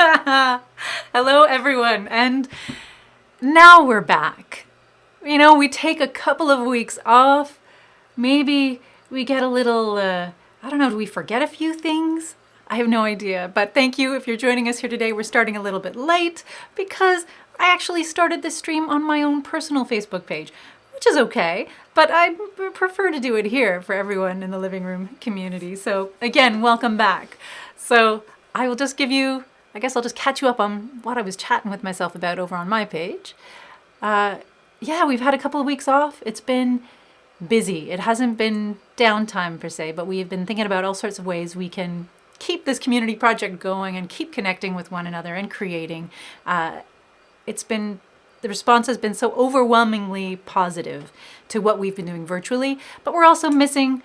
Hello, everyone, and now we're back. We take a couple of weeks off. Maybe we get a little, I don't know, do we forget a few things? I have no idea, but thank you if you're joining us here today. We're starting a little bit late because I actually started this stream on my own personal Facebook page, which is okay, but I prefer to do it here for everyone in the Living Room community. So again, welcome back. So I will just I guess I'll just catch you up on what I was chatting with myself about over on my page. Yeah, we've had a couple of weeks off. It's been busy. It hasn't been downtime per se, but we've been thinking about all sorts of ways we can keep this community project going and keep connecting with one another and creating. The response has been so overwhelmingly positive to what we've been doing virtually, but we're also missing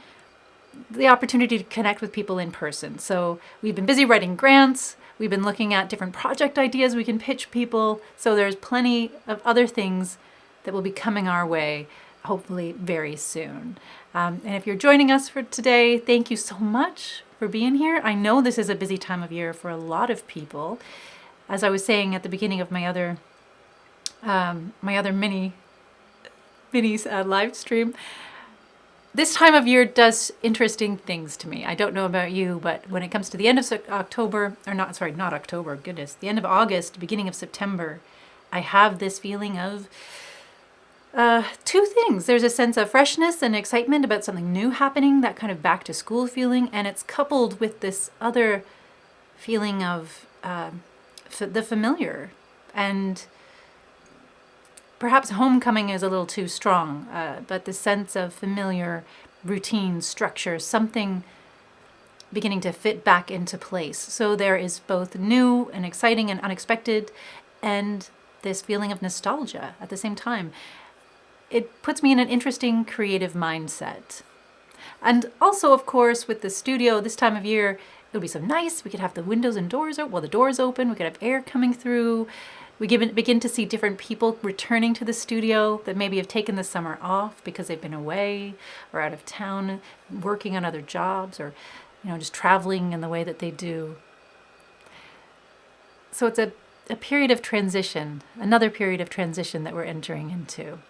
the opportunity to connect with people in person. So we've been busy writing grants. We've been looking at different project ideas we can pitch people. So there's plenty of other things that will be coming our way, hopefully very soon. And if you're joining us for today, thank you so much for being here. I know this is a busy time of year for a lot of people. As I was saying at the beginning of my other mini live stream, this time of year does interesting things to me. I don't know about you, but when it comes to the end of October, or not October, goodness, the end of August, beginning of September, I have this feeling of two things. There's a sense of freshness and excitement about something new happening, that kind of back to school feeling, and it's coupled with this other feeling of the familiar. And perhaps homecoming is a little too strong, but the sense of familiar routine, structure, something beginning to fit back into place. So there is both new and exciting and unexpected, and this feeling of nostalgia at the same time. It puts me in an interesting creative mindset. And also, of course, with the studio this time of year, it'll be so nice. We could have the windows and doors open, the doors open. We could have air coming through. We begin to see different people returning to the studio that maybe have taken the summer off because they've been away or out of town, working on other jobs, or just traveling in the way that they do. So it's a period of transition, another period of transition that we're entering into,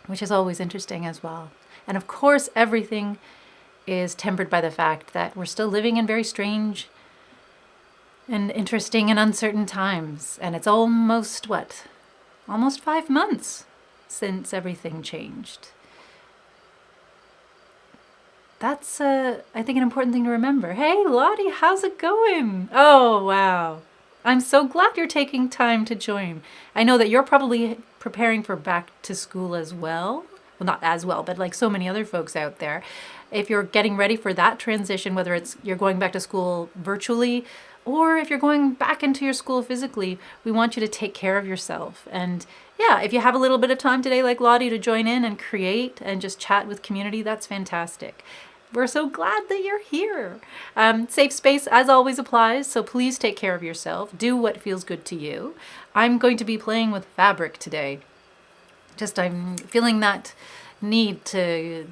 which is always interesting as well. And of course, everything is tempered by the fact that we're still living in very strange and interesting and uncertain times. And it's almost 5 months since everything changed. That's, I think, an important thing to remember. Hey, Lottie, how's it going? Oh, wow. I'm so glad you're taking time to join. I know that you're probably preparing for back to school as well. Well, not as well, but like so many other folks out there. If you're getting ready for that transition, whether it's you're going back to school virtually or if you're going back into your school physically, we want you to take care of yourself. And yeah, if you have a little bit of time today, like Lottie, to join in and create and just chat with community, that's fantastic. We're so glad that you're here. Safe space, as always, applies, so please take care of yourself. Do what feels good to you. I'm going to be playing with fabric today. I'm feeling that need to,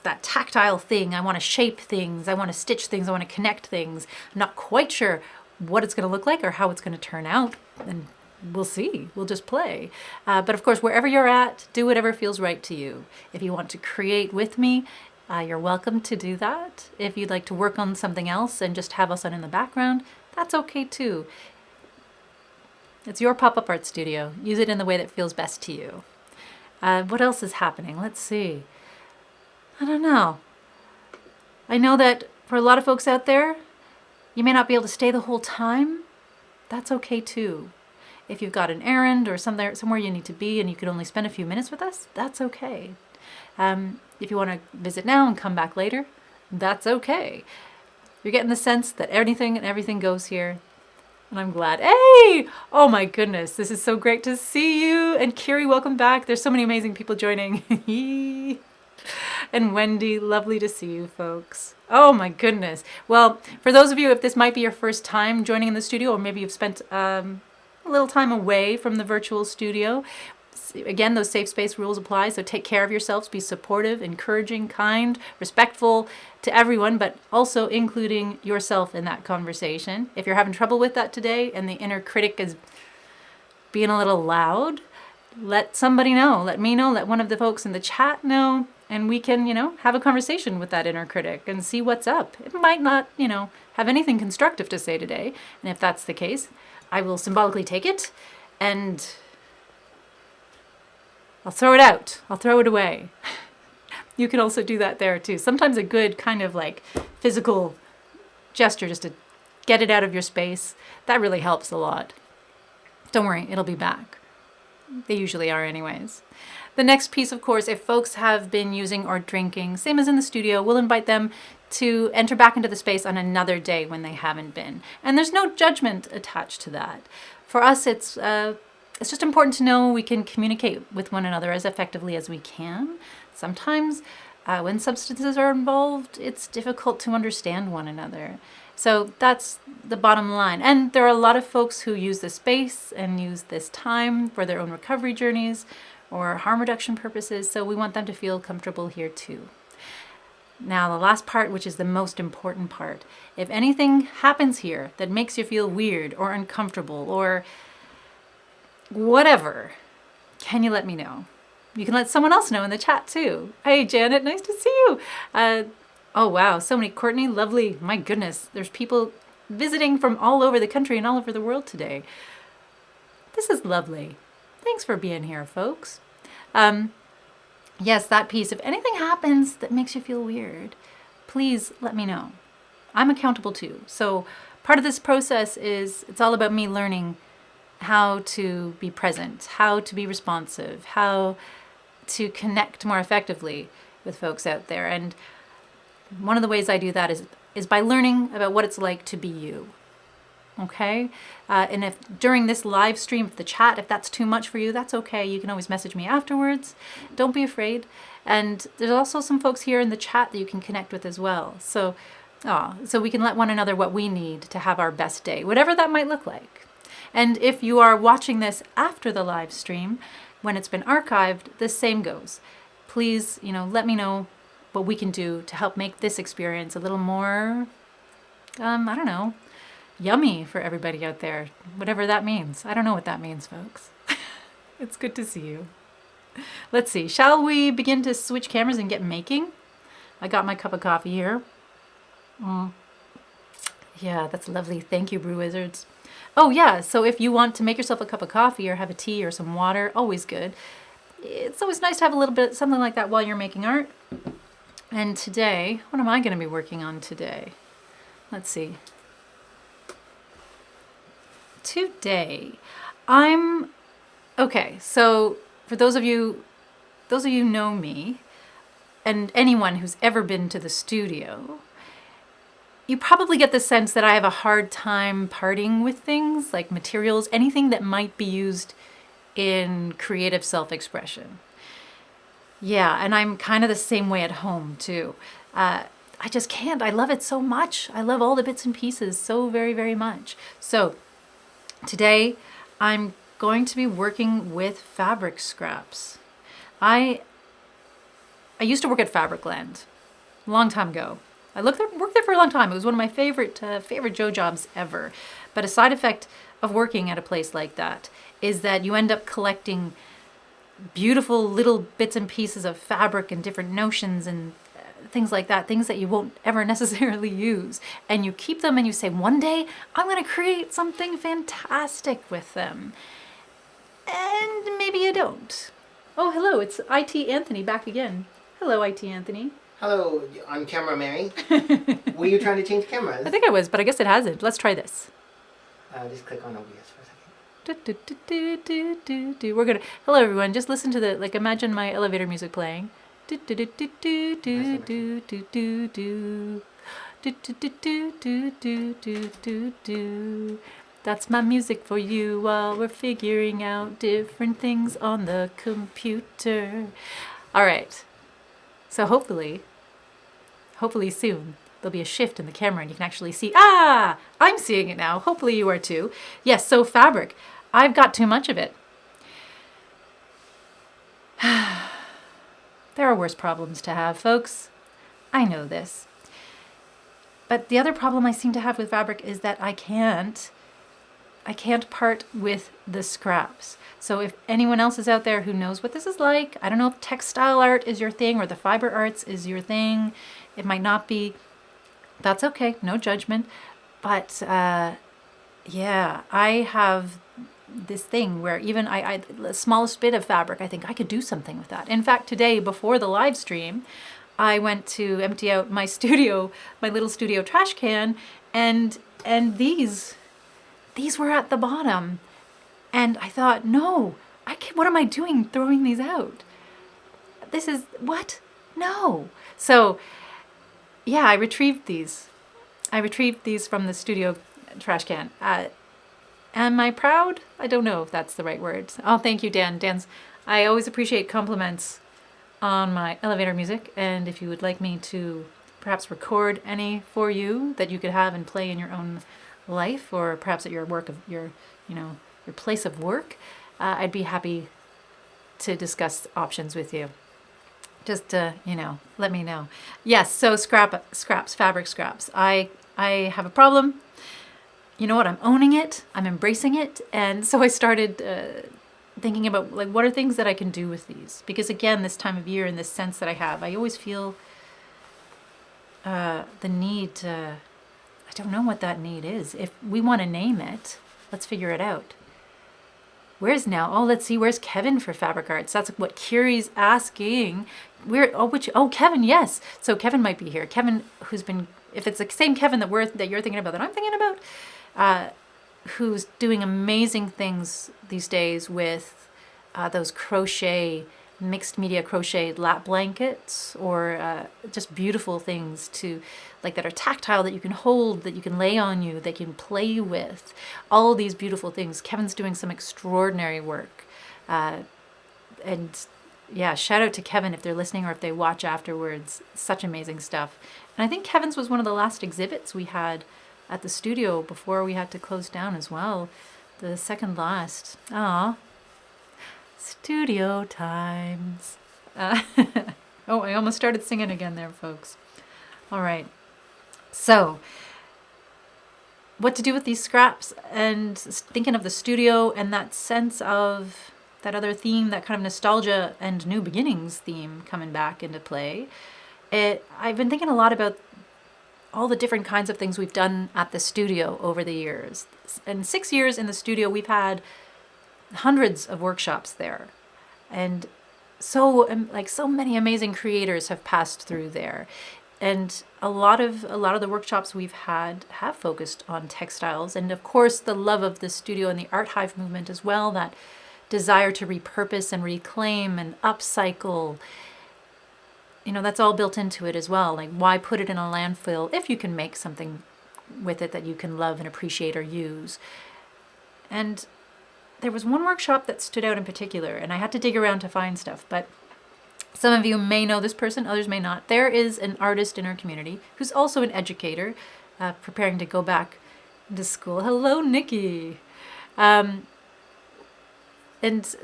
that tactile thing. I want to shape things. I want to stitch things. I want to connect things. I'm not quite sure what it's going to look like or how it's going to turn out. And we'll see. We'll just play. But of course, wherever you're at, do whatever feels right to you. If you want to create with me, you're welcome to do that. If you'd like to work on something else and just have us on in the background, that's okay too. It's your pop-up art studio. Use it in the way that feels best to you. What else is happening? Let's see. I don't know. I know that for a lot of folks out there, you may not be able to stay the whole time. That's okay too. If you've got an errand or somewhere you need to be and you can only spend a few minutes with us, that's okay. If you want to visit now and come back later, that's okay. You're getting the sense that anything and everything goes here. And I'm glad. Hey! Oh my goodness, this is so great to see you. And Kiri, welcome back. There's so many amazing people joining. And Wendy, lovely to see you folks. Oh my goodness. Well, for those of you, if this might be your first time joining in the studio, or maybe you've spent a little time away from the virtual studio, Again, those safe space rules apply, so take care of yourselves, be supportive, encouraging, kind, respectful to everyone, but also including yourself in that conversation. If you're having trouble with that today and the inner critic is being a little loud, let somebody know, let me know, let one of the folks in the chat know, and we can, have a conversation with that inner critic and see what's up. It might not, have anything constructive to say today, and if that's the case, I will symbolically take it and I'll throw it out. I'll throw it away. You can also do that there too. Sometimes a good kind of like physical gesture just to get it out of your space, that really helps a lot. Don't worry, it'll be back. They usually are anyways. The next piece, of course, if folks have been using or drinking, same as in the studio, we'll invite them to enter back into the space on another day when they haven't been. And there's no judgment attached to that. For us, it's just important to know we can communicate with one another as effectively as we can. Sometimes when substances are involved, it's difficult to understand one another. So that's the bottom line. And there are a lot of folks who use this space and use this time for their own recovery journeys or harm reduction purposes. So we want them to feel comfortable here too. Now, the last part, which is the most important part. If anything happens here that makes you feel weird or uncomfortable or whatever, can you let me know? You can let someone else know in the chat too. Hey, Janet, nice to see you. Oh, wow, so many. Courtney, lovely. My goodness, there's people visiting from all over the country and all over the world today. This is lovely. Thanks for being here, folks. Yes, that piece. If anything happens that makes you feel weird, please let me know. I'm accountable too. So part of this process is it's all about me learning how to be present, how to be responsive, how to connect more effectively with folks out there. And one of the ways I do that is by learning about what it's like to be you. Okay? And if during this live stream, the chat, if that's too much for you, that's okay. You can always message me afterwards. Don't be afraid. And there's also some folks here in the chat that you can connect with as well. So we can let one another what we need to have our best day, whatever that might look like. And if you are watching this after the live stream, when it's been archived, the same goes. Please, let me know what we can do to help make this experience a little more, I don't know, yummy for everybody out there, whatever that means. I don't know what that means, folks. It's good to see you. Let's see, shall we begin to switch cameras and get making? I got my cup of coffee here. Yeah, that's lovely. Thank you, Brew Wizards. Oh yeah, so if you want to make yourself a cup of coffee or have a tea or some water, always good. It's always nice to have a little bit, something like that while you're making art. And today, what am I going to be working on today? Let's see. Today, okay, so for those of you know me, and anyone who's ever been to the studio, you probably get the sense that I have a hard time parting with things like materials, anything that might be used in creative self-expression. Yeah, and I'm kind of the same way at home too. I just can't. I love it so much. I love all the bits and pieces so very, very much. So today I'm going to be working with fabric scraps. I used to work at Fabricland a long time ago. I worked there for a long time. It was one of my favorite Joe jobs ever. But a side effect of working at a place like that is that you end up collecting beautiful little bits and pieces of fabric and different notions and things like that, things that you won't ever necessarily use. And you keep them and you say, one day I'm going to create something fantastic with them. And maybe you don't. Oh, hello, it's IT Anthony back again. Hello, IT Anthony. Hello, on camera, Mary. Were you trying to change cameras? I think I was, but I guess it hasn't. Let's try this. Just click on OBS for a second. We're gonna. Hello, everyone. Just listen to the imagine my elevator music playing. That's my music for you while we're figuring out different things on the computer. All right. So hopefully soon there'll be a shift in the camera and you can actually see, I'm seeing it now. Hopefully you are too. Yes, so fabric. I've got too much of it. There are worse problems to have, folks. I know this. But the other problem I seem to have with fabric is that I can't part with the scraps. So if anyone else is out there who knows what this is like, I don't know if textile art is your thing or the fiber arts is your thing. It might not be. That's okay, no judgment. But yeah, I have this thing where even the smallest bit of fabric, I think I could do something with that. In fact, today before the live stream, I went to empty out my studio, my little studio trash can, and these were at the bottom. And I thought, no, I can't, what am I doing throwing these out? This is, what? No. So, yeah, I retrieved these. I retrieved these from the studio trash can. Am I proud? I don't know if that's the right word. Oh, thank you, Dan. I always appreciate compliments on my elevator music. And if you would like me to perhaps record any for you that you could have and play in your own life, or perhaps at your work of your place of work, I'd be happy to discuss options with you. Just let me know. Yes, so scraps, fabric scraps. I have a problem. You know what? I'm owning it. I'm embracing it, and so I started thinking about like what are things that I can do with these, because again, this time of year and this sense that I have, I always feel the need to. I don't know what that need is. If we want to name it, let's figure it out. Where's now? Oh, let's see. Where's Kevin for fabric arts? That's what Kiri's asking. Kevin, yes. So Kevin might be here. Kevin, who's been, if it's the same Kevin that you're thinking about, that I'm thinking about, who's doing amazing things these days with those mixed media crochet lap blankets, or just beautiful things that are tactile, that you can hold, that you can lay on you, that you can play with. All of these beautiful things. Kevin's doing some extraordinary work. And yeah, shout out to Kevin if they're listening or if they watch afterwards. Such amazing stuff. And I think Kevin's was one of the last exhibits we had at the studio before we had to close down as well. The second last. Aw. Studio times. Oh, I almost started singing again there, folks. All right. So, what to do with these scraps, and thinking of the studio and that sense of that other theme, that kind of nostalgia and new beginnings theme coming back into play. I've been thinking a lot about all the different kinds of things we've done at the studio over the years. In 6 years in the studio, we've had hundreds of workshops there, and so many amazing creators have passed through there. And a lot of the workshops we've had have focused on textiles, and of course the love of the studio and the art hive movement as well, that desire to repurpose and reclaim and upcycle. That's all built into it as well. Like, why put it in a landfill if you can make something with it that you can love and appreciate or use? And there was one workshop that stood out in particular, and I had to dig around to find stuff, but some of you may know this person, others may not. There is an artist in our community who's also an educator, preparing to go back to school. Hello, Nikki. And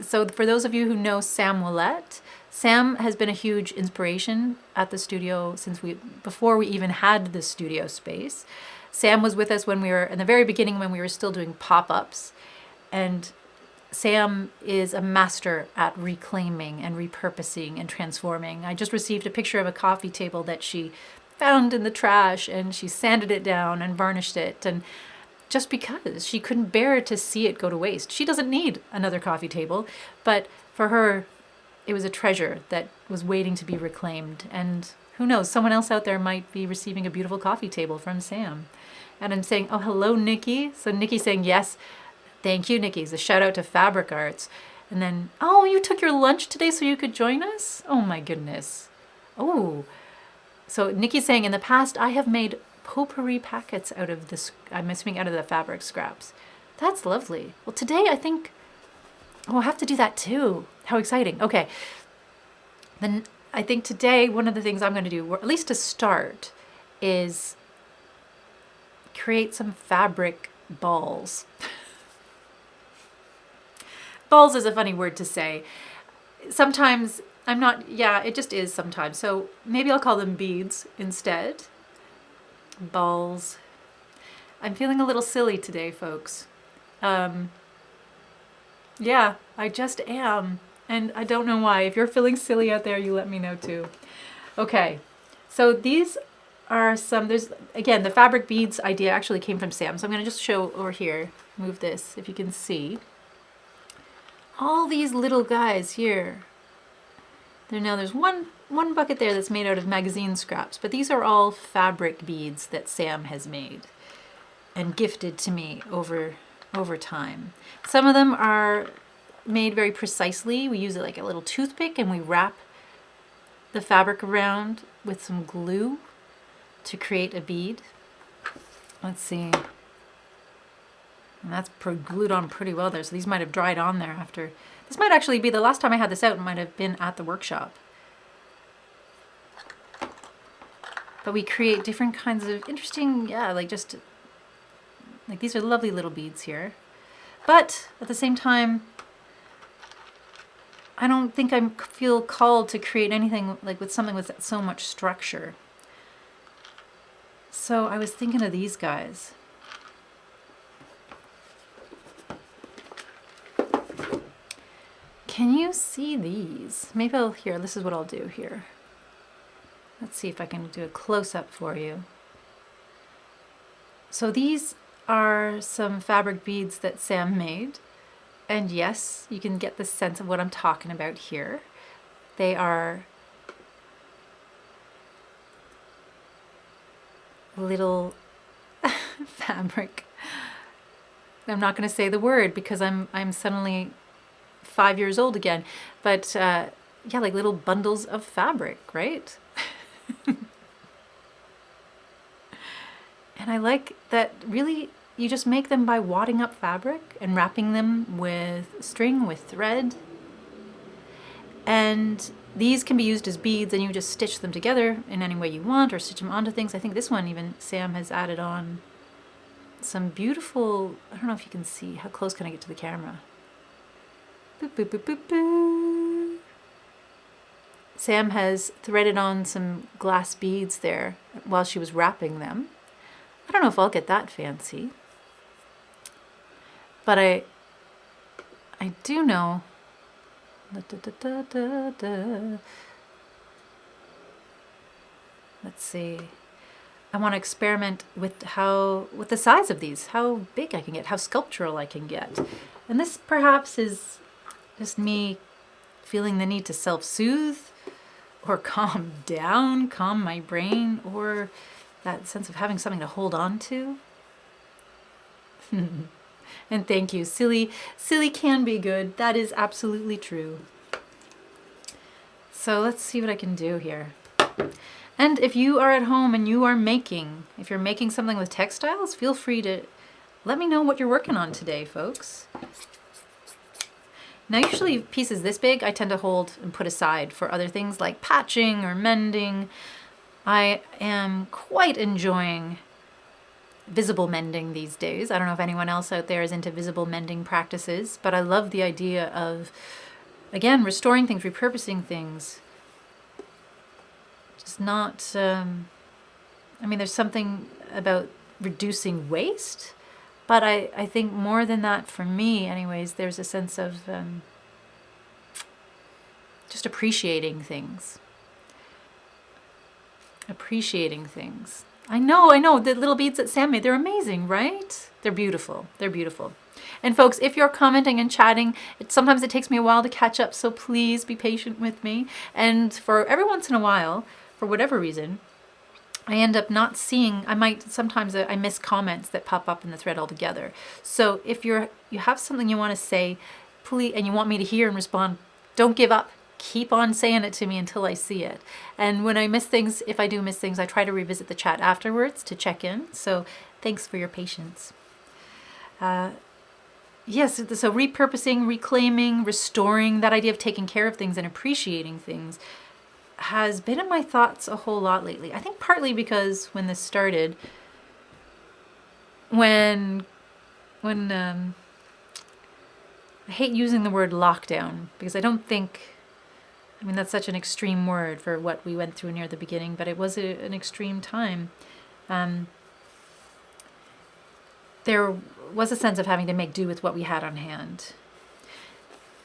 so for those of you who know Sam Willett, Sam has been a huge inspiration at the studio before we even had the studio space. Sam was with us when we were, in the very beginning, when we were still doing pop-ups. And Sam is a master at reclaiming and repurposing and transforming. I just received a picture of a coffee table that she found in the trash, and she sanded it down and varnished it. And just because she couldn't bear to see it go to waste. She doesn't need another coffee table, but for her, it was a treasure that was waiting to be reclaimed. And who knows, someone else out there might be receiving a beautiful coffee table from Sam. And I'm saying, oh, hello, Nikki. So Nikki's saying, yes, thank you, Nikki. It's a shout out to Fabric Arts. And then, oh, you took your lunch today so you could join us? Oh my goodness. Oh, so Nikki's saying, in the past, I have made potpourri packets out of this, I'm assuming out of the fabric scraps. That's lovely. Well, today I think, I'll have to do that too. How exciting. Okay. Then I think today one of the things I'm going to do, or at least to start, is create some fabric balls. Balls is a funny word to say. Sometimes I'm not, yeah, it just is sometimes. So maybe I'll call them beads instead. Balls. I'm feeling a little silly today, folks. Yeah, I just am. And I don't know why. If you're feeling silly out there, you let me know too. Okay, so these are some, there's, again, the fabric beads idea actually came from Sam. So I'm going to just show over here, move this, if you can see. All these little guys here. There's one bucket there that's made out of magazine scraps, but these are all fabric beads that Sam has made and gifted to me over time. Some of them are made very precisely. We use it like a little toothpick and we wrap the fabric around with some glue to create a bead. Let's see. And that's glued on pretty well there. So these might have dried on there after. This might actually be the last time I had this out. It might have been at the workshop. But we create different kinds of interesting, yeah, like just, like these are lovely little beads here. But at the same time, I don't think I feel called to create anything like with something with so much structure. So I was thinking of these guys. Can you see these? Maybe this is what I'll do here. Let's see if I can do a close-up for you. So these are some fabric beads that Sam made. And yes, you can get the sense of what I'm talking about here. They are little fabric. I'm not going to say the word because I'm suddenly 5 years old again. But yeah, like little bundles of fabric, right? And I like that really you just make them by wadding up fabric and wrapping them with string, with thread. And these can be used as beads and you just stitch them together in any way you want or stitch them onto things. I think this one even Sam has added on some beautiful, I don't know if you can see, how close can I get to the camera? Boop, boop, boop, boop, boop. Sam has threaded on some glass beads there while she was wrapping them. I don't know if I'll get that fancy, but I do know. Let's see. I want to experiment with the size of these, how big I can get, how sculptural I can get. And this perhaps is just me feeling the need to self-soothe or calm down, calm my brain, or that sense of having something to hold on to. And thank you. Silly can be good. That is absolutely true. So let's see what I can do here. And if you are at home and you are if you're making something with textiles, feel free to let me know what you're working on today, folks. Now, usually pieces this big, I tend to hold and put aside for other things like patching or mending. I am quite enjoying visible mending these days. I don't know if anyone else out there is into visible mending practices, but I love the idea of, again, restoring things, repurposing things. Just not, I mean, there's something about reducing waste, but I think more than that, for me anyways, there's a sense of just appreciating things. Appreciating things. I know, the little beads that Sam made, they're amazing, right? They're beautiful. They're beautiful. And folks, if you're commenting and chatting, sometimes it takes me a while to catch up, so please be patient with me. And for every once in a while, for whatever reason, I end up not seeing, sometimes I miss comments that pop up in the thread altogether. So if you have something you want to say, please, and you want me to hear and respond, don't give up. Keep on saying it to me until I see it. And when I miss things, if I do miss things, I try to revisit the chat afterwards to check in. So thanks for your patience. Yes, so repurposing, reclaiming, restoring, that idea of taking care of things and appreciating things has been in my thoughts a whole lot lately. I think partly because when this started, when I hate using the word lockdown because I don't think I mean, that's such an extreme word for what we went through near the beginning, but it was an extreme time. There was a sense of having to make do with what we had on hand.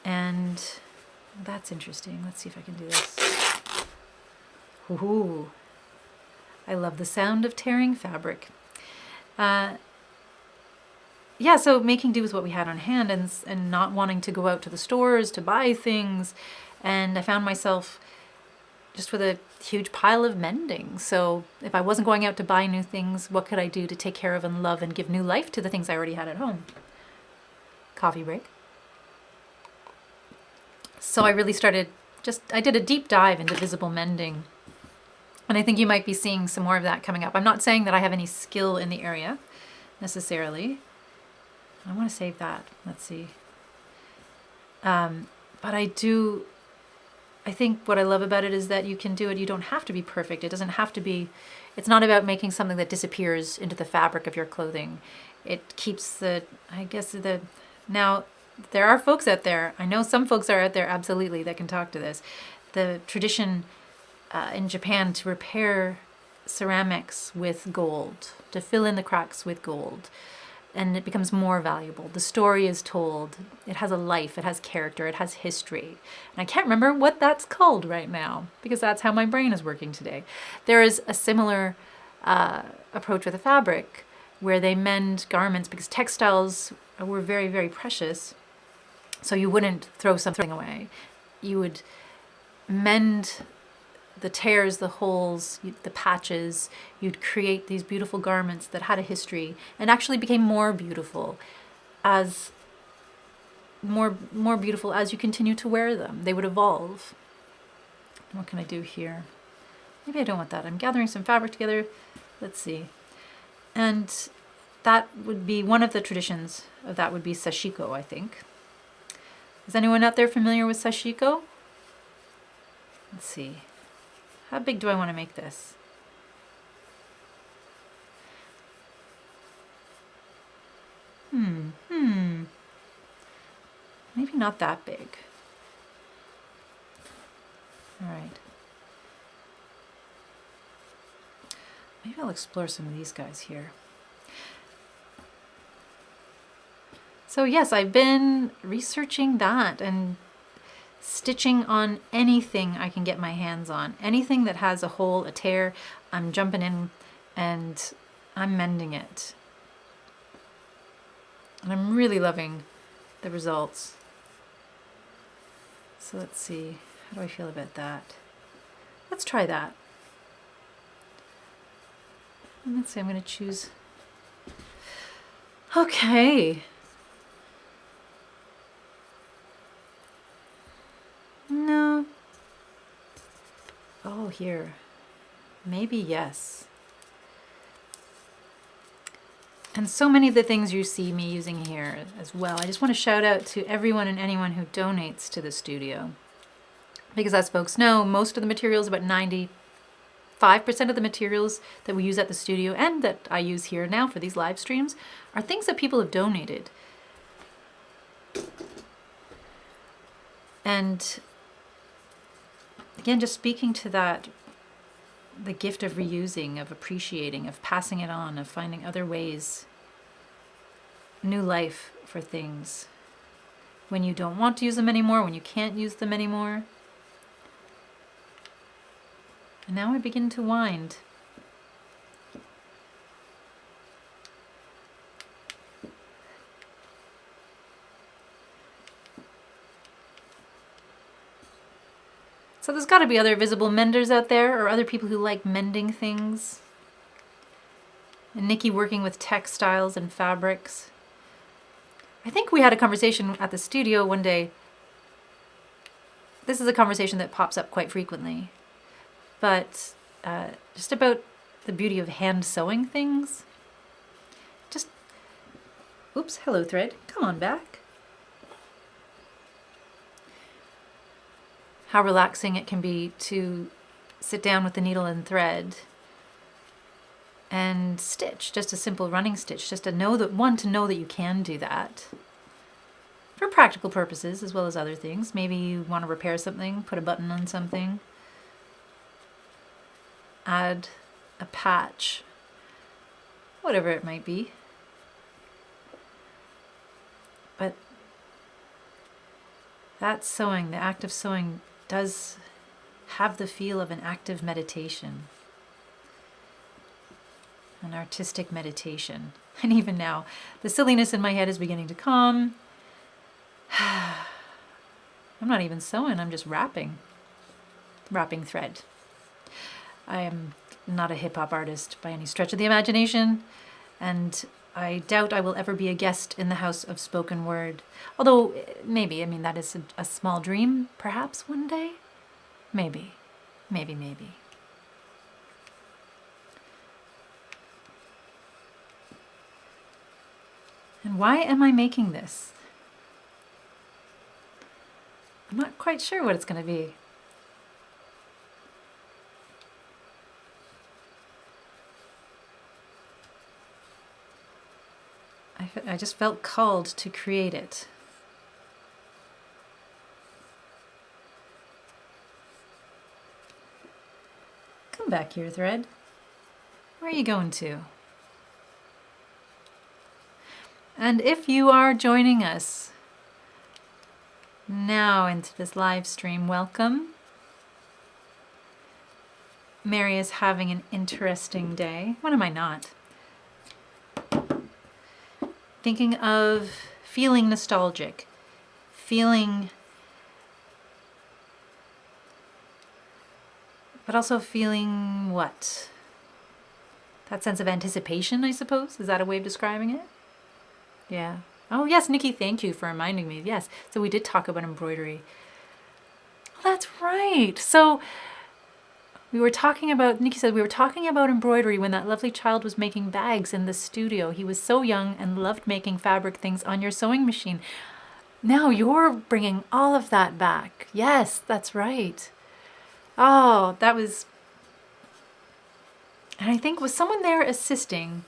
And that's interesting. Let's see if I can do this. Ooh, I love the sound of tearing fabric. Yeah, so making do with what we had on hand and not wanting to go out to the stores to buy things. And I found myself just with a huge pile of mending. So if I wasn't going out to buy new things, what could I do to take care of and love and give new life to the things I already had at home? Coffee break. So I really started I did a deep dive into visible mending. And I think you might be seeing some more of that coming up. I'm not saying that I have any skill in the area necessarily. I want to save that. Let's see. But I think what I love about it is that you can do it. You don't have to be perfect. It doesn't have to be, it's not about making something that disappears into the fabric of your clothing. It keeps now there are folks out there, I know some folks are out there absolutely that can talk to this. The tradition in Japan to repair ceramics with gold, to fill in the cracks with gold. And it becomes more valuable. The story is told. It has a life. It has character. It has history. And I can't remember what that's called right now because that's how my brain is working today. There is a similar approach with a fabric where they mend garments because textiles were very, very precious. So you wouldn't throw something away. You would mend the tears, the holes, the patches. You'd create these beautiful garments that had a history and actually became more beautiful as you continue to wear them. They would evolve. What can I do here? Maybe I don't want that. I'm gathering some fabric together. Let's see. And that would be one of the traditions of that would be sashiko, I think. Is anyone out there familiar with sashiko? Let's see. How big do I want to make this? Maybe not that big. All right. Maybe I'll explore some of these guys here. So yes, I've been researching that and stitching on anything I can get my hands on. Anything that has a hole, a tear, I'm jumping in and I'm mending it. And I'm really loving the results. So let's see, how do I feel about that? Let's try that. And let's see, I'm going to choose. Okay. No. Oh, here. Maybe yes. And so many of the things you see me using here as well. I just want to shout out to everyone and anyone who donates to the studio. Because as folks know, most of the materials, about 95% of the materials that we use at the studio and that I use here now for these live streams are things that people have donated. And again, just speaking to that, the gift of reusing, of appreciating, of passing it on, of finding other ways, new life for things. When you don't want to use them anymore, when you can't use them anymore. And now I begin to wind. So there's got to be other visible menders out there or other people who like mending things. And Nikki working with textiles and fabrics. I think we had a conversation at the studio one day. This is a conversation that pops up quite frequently. But just about the beauty of hand sewing things. Just, oops, hello thread, come on back. How relaxing it can be to sit down with the needle and thread and stitch, just a simple running stitch, just to know that, one, to know that you can do that. for practical purposes as well as other things. Maybe you want to repair something, put a button on something, add a patch, whatever it might be. But that sewing, the act of sewing, does have the feel of an active meditation, an artistic meditation. And even now, the silliness in my head is beginning to calm. I'm not even sewing, I'm just wrapping thread. I am not a hip-hop artist by any stretch of the imagination, and I doubt I will ever be a guest in the house of spoken word. Although, maybe, I mean, that is a small dream, perhaps one day? Maybe. And why am I making this? I'm not quite sure what it's going to be. I just felt called to create it. Come back here, thread. Where are you going to? And if you are joining us now into this live stream, welcome. Mary is having an interesting day. When am I not? Thinking of feeling nostalgic, but also feeling what? That sense of anticipation, I suppose? Is that a way of describing it? Yeah. Oh, yes, Nikki, thank you for reminding me. Yes, so we did talk about embroidery. Well, that's right. So we were talking about, Nikki said, we were talking about embroidery when that lovely child was making bags in the studio. He was so young and loved making fabric things on your sewing machine. Now you're bringing all of that back. Yes, that's right. Oh, that was... And I think with someone there assisting,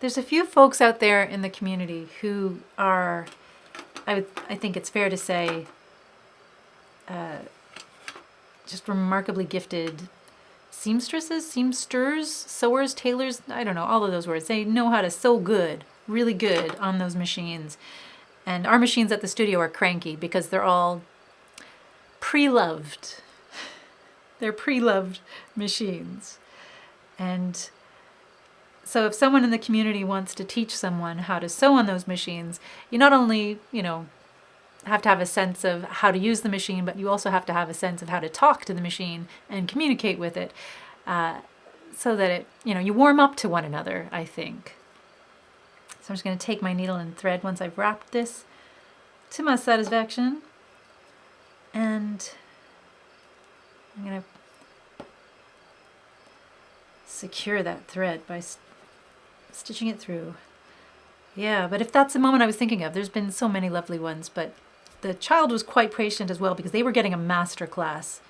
there's a few folks out there in the community who are, I think it's fair to say, just remarkably gifted seamstresses, seamsters, sewers, tailors, I don't know, all of those words. They know how to sew good, really good on those machines. And our machines at the studio are cranky because they're all pre-loved. They're pre-loved machines. And so if someone in the community wants to teach someone how to sew on those machines, you not only, have to have a sense of how to use the machine, but you also have to have a sense of how to talk to the machine and communicate with it, so that it, you warm up to one another, I think. So I'm just going to take my needle and thread once I've wrapped this to my satisfaction, and I'm going to secure that thread by stitching it through. Yeah, but if that's the moment I was thinking of, there's been so many lovely ones, but the child was quite patient as well because they were getting a master class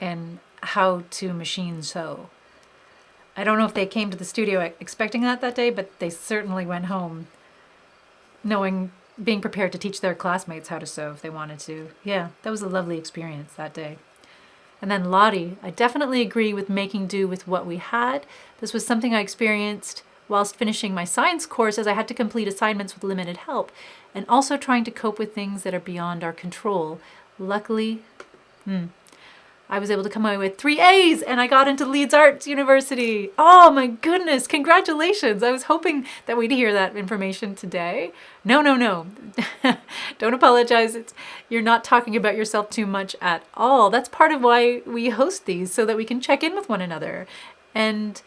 in how to machine sew. I don't know if they came to the studio expecting that day, but they certainly went home being prepared to teach their classmates how to sew if they wanted to. Yeah, that was a lovely experience that day. And then Lottie, I definitely agree with making do with what we had. This was something I experienced whilst finishing my science course, as I had to complete assignments with limited help, and also trying to cope with things that are beyond our control. Luckily, I was able to come away with 3 A's, and I got into Leeds Arts University. Oh my goodness, congratulations. I was hoping that we'd hear that information today. No. Don't apologize. You're not talking about yourself too much at all. That's part of why we host these, so that we can check in with one another and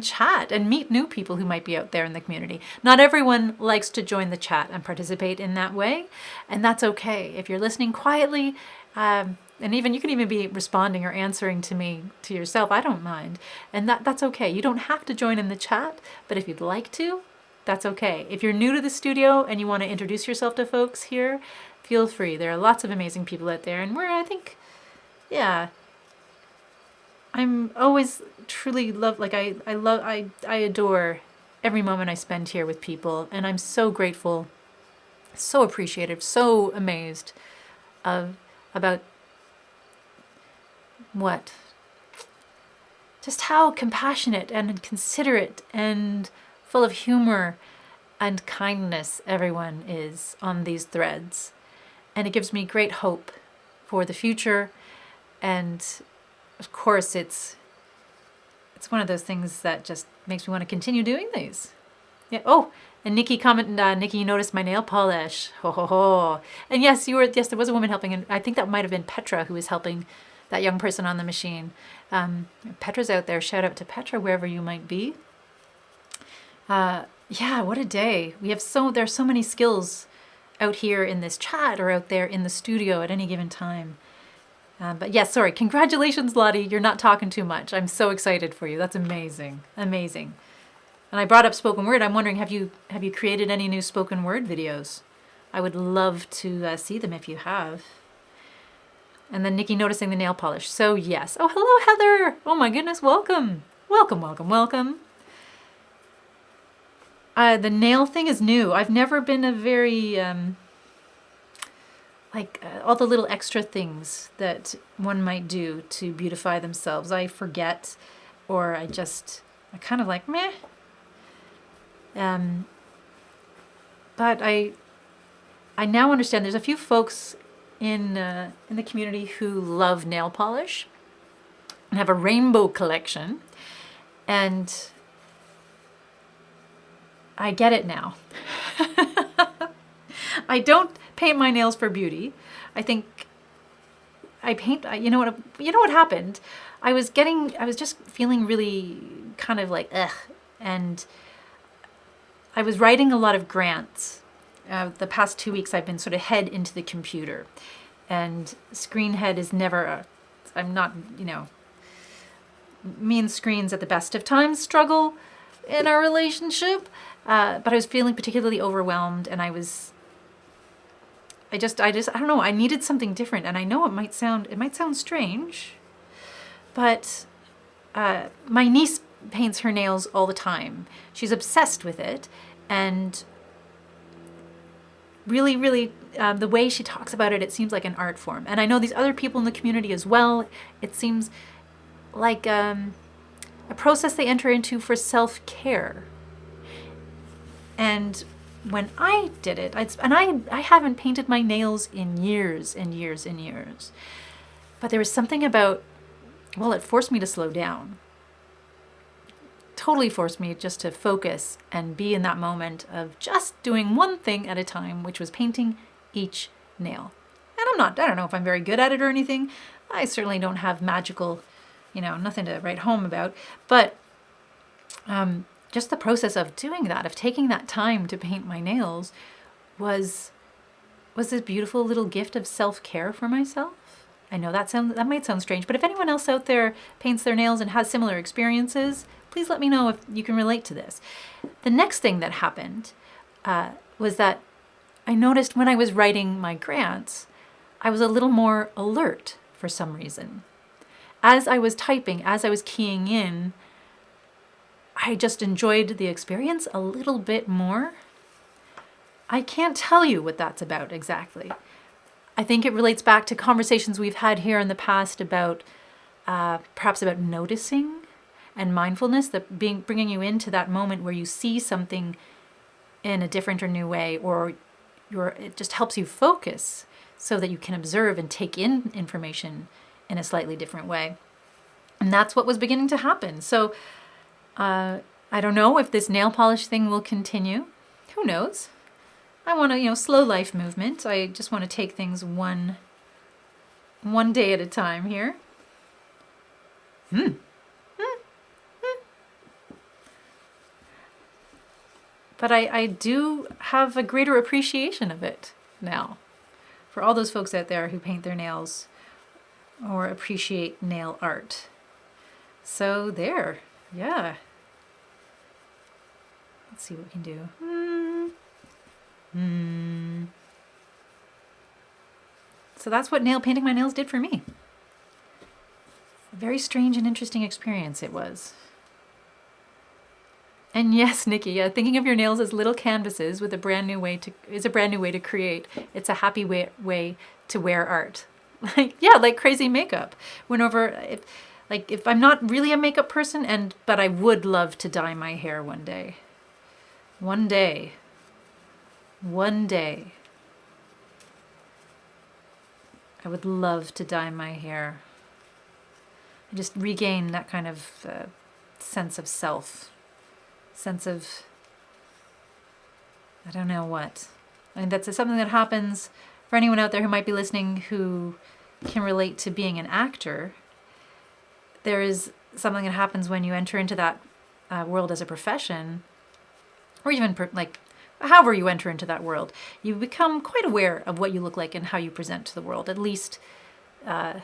chat and meet new people who might be out there in the community. Not everyone likes to join the chat and participate in that way, and that's okay. If you're listening quietly, and even you can even be responding or answering to me, to yourself, I don't mind. And that's okay. You don't have to join in the chat, but if you'd like to, that's okay. If you're new to the studio and you want to introduce yourself to folks here, feel free. There are lots of amazing people out there, and I'm always truly I adore every moment I spend here with people, and I'm so grateful So appreciative, so amazed about what? Just how compassionate and considerate and full of humor and kindness everyone is on these threads. And it gives me great hope for the future. And of course, it's one of those things that just makes me want to continue doing these. Yeah. Oh, and Nikki commented, Nikki, you noticed my nail polish. Ho ho ho. And yes, there was a woman helping, and I think that might have been Petra who was helping that young person on the machine. Petra's out there. Shout out to Petra wherever you might be. Yeah, what a day. There's so many skills out here in this chat or out there in the studio at any given time. But yes, sorry. Congratulations, Lottie. You're not talking too much. I'm so excited for you. That's amazing. Amazing. And I brought up spoken word. I'm wondering, have you created any new spoken word videos? I would love to see them if you have. And then Nikki noticing the nail polish. So yes. Oh, hello, Heather. Oh my goodness. Welcome. Welcome, welcome, welcome. The nail thing is new. I've never been a very, all the little extra things that one might do to beautify themselves. I forget, or I kind of like, meh. But I now understand there's a few folks in the community who love nail polish and have a rainbow collection, and I get it now. I don't paint my nails for beauty. I think I paint. You know what happened? I was just feeling really kind of like ugh, and I was writing a lot of grants. The past 2 weeks, I've been sort of head into the computer, and screen head is never. I'm not. Me and screens at the best of times struggle in our relationship. But I was feeling particularly overwhelmed, and I don't know, I needed something different. And I know it might sound strange, but my niece paints her nails all the time. She's obsessed with it, and really, really, the way she talks about it, it seems like an art form. And I know these other people in the community as well. It seems like a process they enter into for self-care. And when I did it, I haven't painted my nails in years and years and years, but there was something about, it forced me to slow down. Totally forced me just to focus and be in that moment of just doing one thing at a time, which was painting each nail. And I don't know if I'm very good at it or anything. I certainly don't have magical, nothing to write home about, but just the process of doing that, of taking that time to paint my nails, was this beautiful little gift of self-care for myself. I know that might sound strange, but if anyone else out there paints their nails and has similar experiences, please let me know if you can relate to this. The next thing that happened was that I noticed when I was writing my grants, I was a little more alert for some reason. As I was typing, as I was keying in, I just enjoyed the experience a little bit more. I can't tell you what that's about exactly. I think it relates back to conversations we've had here in the past about perhaps about noticing and mindfulness, that bringing you into that moment where you see something in a different or new way, or it just helps you focus so that you can observe and take in information in a slightly different way. And that's what was beginning to happen. So I don't know if this nail polish thing will continue. Who knows? I want to, slow life movement. I just want to take things one day at a time here. But I do have a greater appreciation of it now. For all those folks out there who paint their nails or appreciate nail art. So there, yeah. Let's see what we can do. So that's what painting my nails did for me. A very strange and interesting experience it was. And yes, Nikki, yeah, thinking of your nails as little canvases with a brand new way to create. It's a happy way to wear art. Like, yeah, like crazy makeup. If I'm not really a makeup person, but I would love to dye my hair one day. One day. One day. I would love to dye my hair. I just regain that kind of sense of self. Sense of, I don't know what. I mean, that's something that happens for anyone out there who might be listening who can relate to being an actor. There is something that happens when you enter into that world as a profession, or even however you enter into that world. You become quite aware of what you look like and how you present to the world, at least in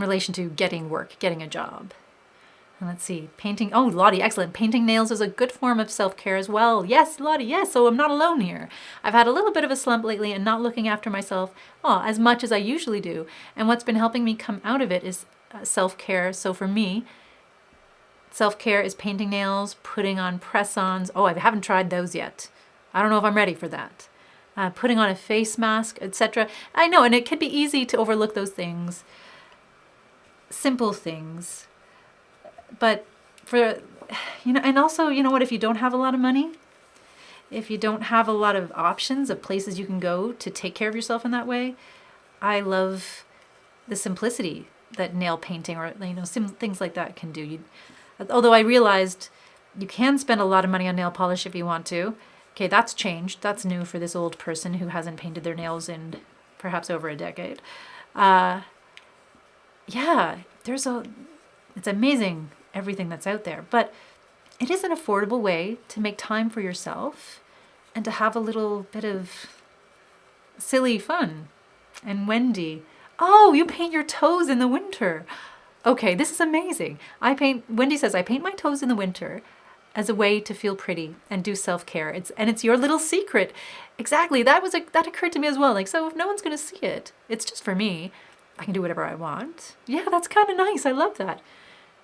relation to getting work, getting a job. And let's see, painting. Oh, Lottie, excellent. Painting nails is a good form of self-care as well. Yes, Lottie, yes. So I'm not alone here. I've had a little bit of a slump lately and not looking after myself as much as I usually do. And what's been helping me come out of it is self-care. So for me, self-care is painting nails, putting on press-ons. Oh, I haven't tried those yet. I don't know if I'm ready for that. Putting on a face mask, etc. I know, and it can be easy to overlook those things. Simple things. But and also, you know what, if you don't have a lot of money, if you don't have a lot of options of places you can go to take care of yourself in that way, I love the simplicity that nail painting or, things like that can do. Although I realized you can spend a lot of money on nail polish if you want to. Okay, that's changed. That's new for this old person who hasn't painted their nails in perhaps over a decade. It's amazing everything that's out there, but it is an affordable way to make time for yourself and to have a little bit of silly fun. And Wendy, oh, you paint your toes in the winter. Okay, this is amazing. Wendy says, I paint my toes in the winter as a way to feel pretty and do self-care. It's your little secret. Exactly, that occurred to me as well. Like, so if no one's gonna see it, it's just for me. I can do whatever I want. Yeah, that's kind of nice. I love that.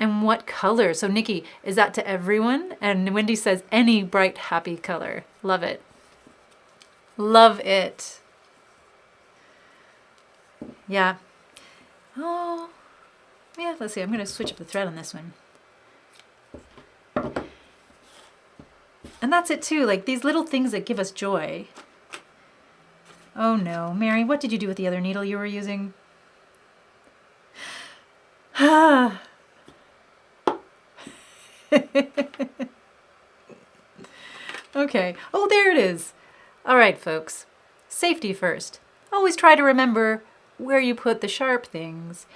And what color? So Nikki, is that to everyone? And Wendy says, any bright, happy color. Love it. Love it. Yeah. Oh, yeah, let's see. I'm going to switch up the thread on this one. And that's it too. Like these little things that give us joy. Oh no. Mary, what did you do with the other needle you were using? Okay. Oh, there it is. All right, folks. Safety first. Always try to remember where you put the sharp things.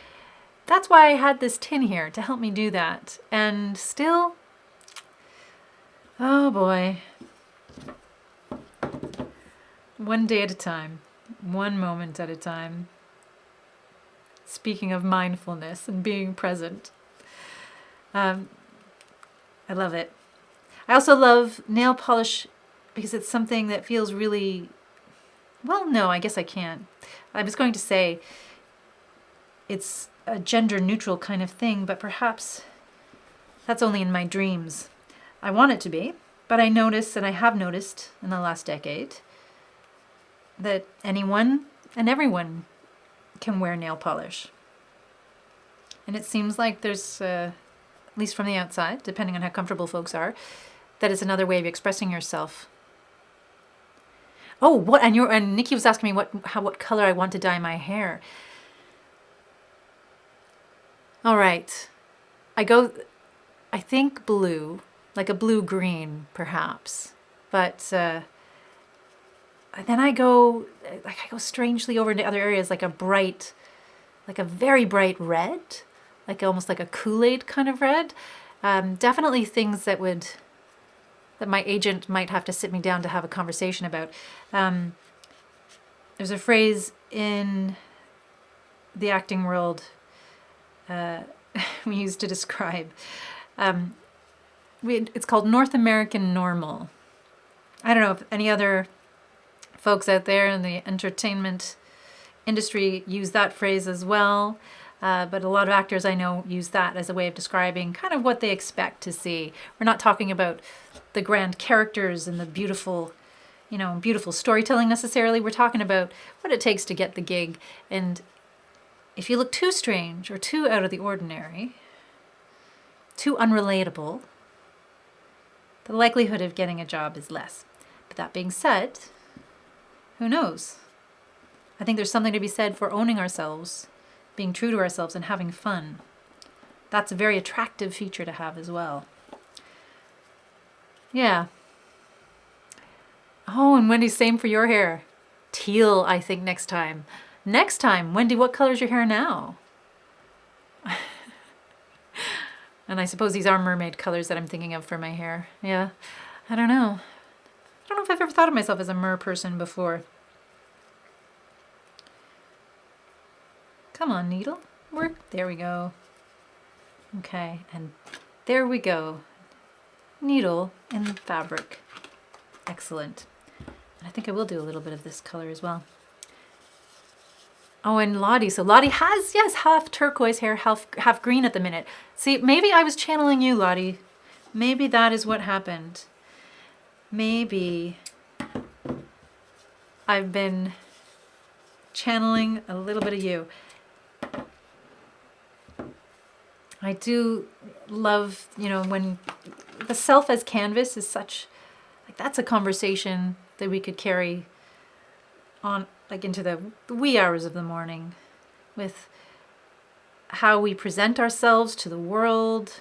That's why I had this tin here to help me do that. And still, oh boy. One day at a time. One moment at a time. Speaking of mindfulness and being present. I love it. I also love nail polish because it's something that feels really, well, no, I guess I can't. I was going to say it's a gender neutral kind of thing, but perhaps that's only in my dreams. I want it to be, but I notice, and I have noticed in the last decade, that anyone and everyone can wear nail polish. And it seems like there's, at least from the outside, depending on how comfortable folks are, that it's another way of expressing yourself. Oh, what? And Nikki was asking me what color I want to dye my hair. All right, I think blue, like a blue-green, perhaps. But then I go strangely over into other areas, like a very bright red, like almost like a Kool-Aid kind of red. Definitely things that my agent might have to sit me down to have a conversation about. There's a phrase in the acting world we use to describe. It's called North American normal. I don't know if any other folks out there in the entertainment industry use that phrase as well. But a lot of actors I know use that as a way of describing kind of what they expect to see. We're not talking about the grand characters and the beautiful, beautiful storytelling necessarily. We're talking about what it takes to get the gig. And if you look too strange or too out of the ordinary, too unrelatable, the likelihood of getting a job is less. But that being said, who knows? I think there's something to be said for owning ourselves, being true to ourselves, and having fun. That's a very attractive feature to have as well. Yeah. Oh, and Wendy, same for your hair. Teal, I think, next time. Next time, Wendy, what color is your hair now? And I suppose these are mermaid colors that I'm thinking of for my hair. Yeah, I don't know. I don't know if I've ever thought of myself as a mer person before. Come on, needle. Work. There we go. Okay, and there we go. Needle and fabric. Excellent. And I think I will do a little bit of this color as well. Oh, and Lottie. So Lottie has, yes, half turquoise hair, half green at the minute. See, maybe I was channeling you, Lottie. Maybe that is what happened. Maybe I've been channeling a little bit of you. I do love, when the self as canvas is such, like, that's a conversation that we could carry on, like, into the wee hours of the morning with how we present ourselves to the world,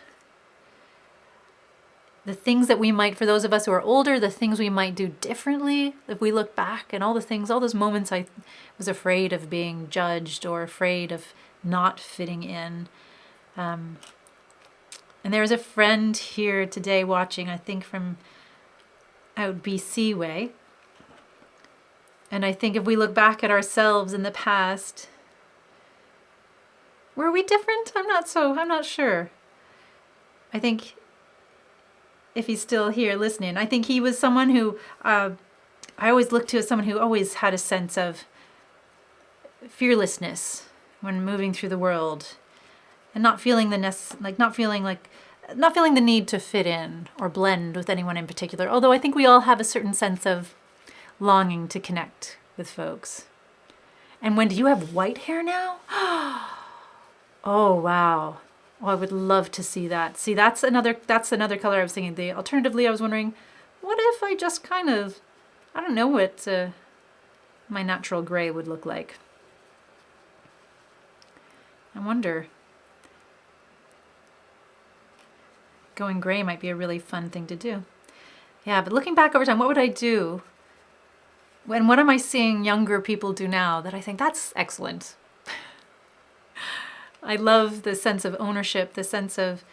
the things that we might, for those of us who are older, the things we might do differently if we look back, and all those moments I was afraid of being judged or afraid of not fitting in. And there's a friend here today watching, I think from out BC way. And I think if we look back at ourselves in the past, were we different? I'm not sure. I think if he's still here listening, I think he was someone who I always looked to as someone who always had a sense of fearlessness when moving through the world, and not feeling the need to fit in or blend with anyone in particular. Although I think we all have a certain sense of longing to connect with folks. And when do you have white hair now? Oh, wow. Oh, I would love to see that. See, that's another color I was thinking. Alternatively, I was wondering, what if I just kind of, I don't know what my natural gray would look like. I wonder. Going gray might be a really fun thing to do. Yeah, but looking back over time, what would I do? What am I seeing younger people do now that I think that's excellent? I love the sense of ownership, the sense of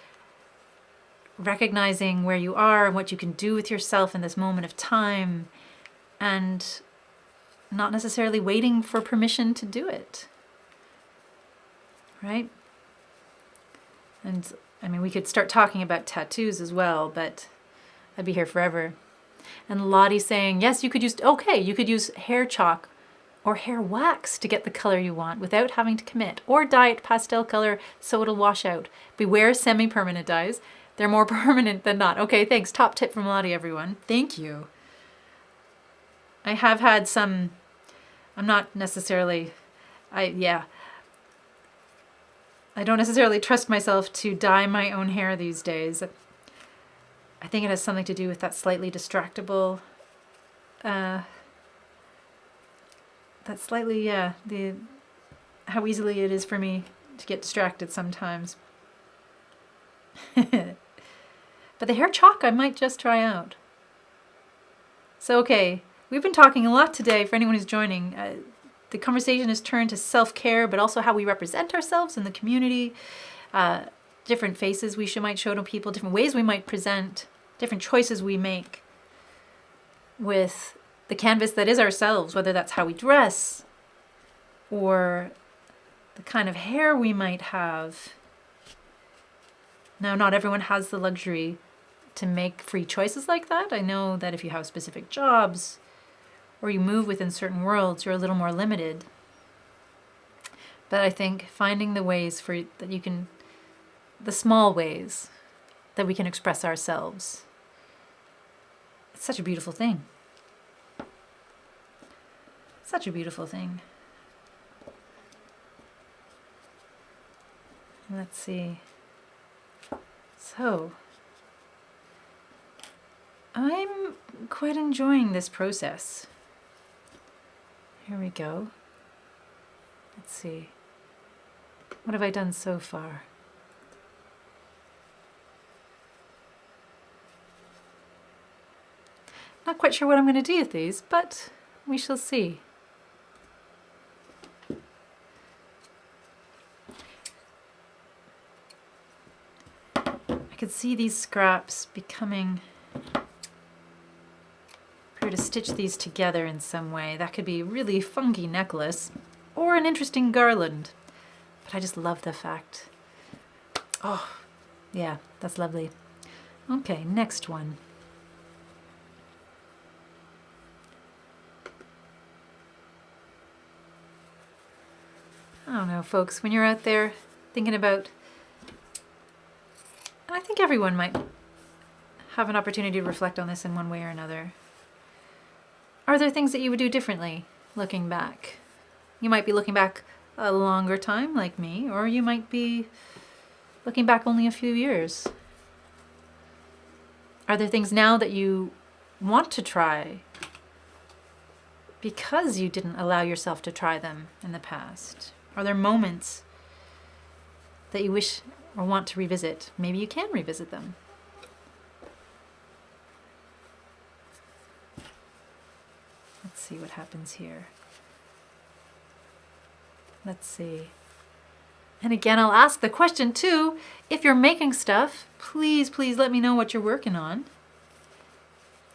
recognizing where you are and what you can do with yourself in this moment of time, and not necessarily waiting for permission to do it. Right? And I mean, we could start talking about tattoos as well, but I'd be here forever. And Lottie saying, yes, you could use hair chalk or hair wax to get the color you want without having to commit, or dye it pastel color so it'll wash out. Beware semi-permanent dyes. They're more permanent than not. Okay, thanks. Top tip from Lottie, everyone. Thank you. I have had some, I'm not necessarily, I don't necessarily trust myself to dye my own hair these days. I think it has something to do with that slightly distractible, how easily it is for me to get distracted sometimes. But the hair chalk I might just try out. So, okay, we've been talking a lot today for anyone who's joining. The conversation has turned to self-care, but also how we represent ourselves in the community, different faces we might show to people, different ways we might present, different choices we make with the canvas that is ourselves, whether that's how we dress or the kind of hair we might have. Now, not everyone has the luxury to make free choices like that. I know that if you have specific jobs or you move within certain worlds, you're a little more limited. But I think finding the ways that you can, the small ways that we can express ourselves, it's such a beautiful thing. Such a beautiful thing. Let's see. So, I'm quite enjoying this process. Here we go. Let's see. What have I done so far? Not quite sure what I'm going to do with these, but we shall see. I could see these scraps becoming, if we were to stitch these together in some way, that could be a really funky necklace or an interesting garland. But I just love the fact. Oh, yeah, that's lovely. Okay, next one. I don't know, folks, when you're out there thinking about, and I think everyone might have an opportunity to reflect on this in one way or another. Are there things that you would do differently looking back? You might be looking back a longer time like me, or you might be looking back only a few years. Are there things now that you want to try because you didn't allow yourself to try them in the past? Are there moments that you wish or want to revisit? Maybe you can revisit them. Let's see what happens here. Let's see. And again, I'll ask the question too, if you're making stuff, please let me know what you're working on.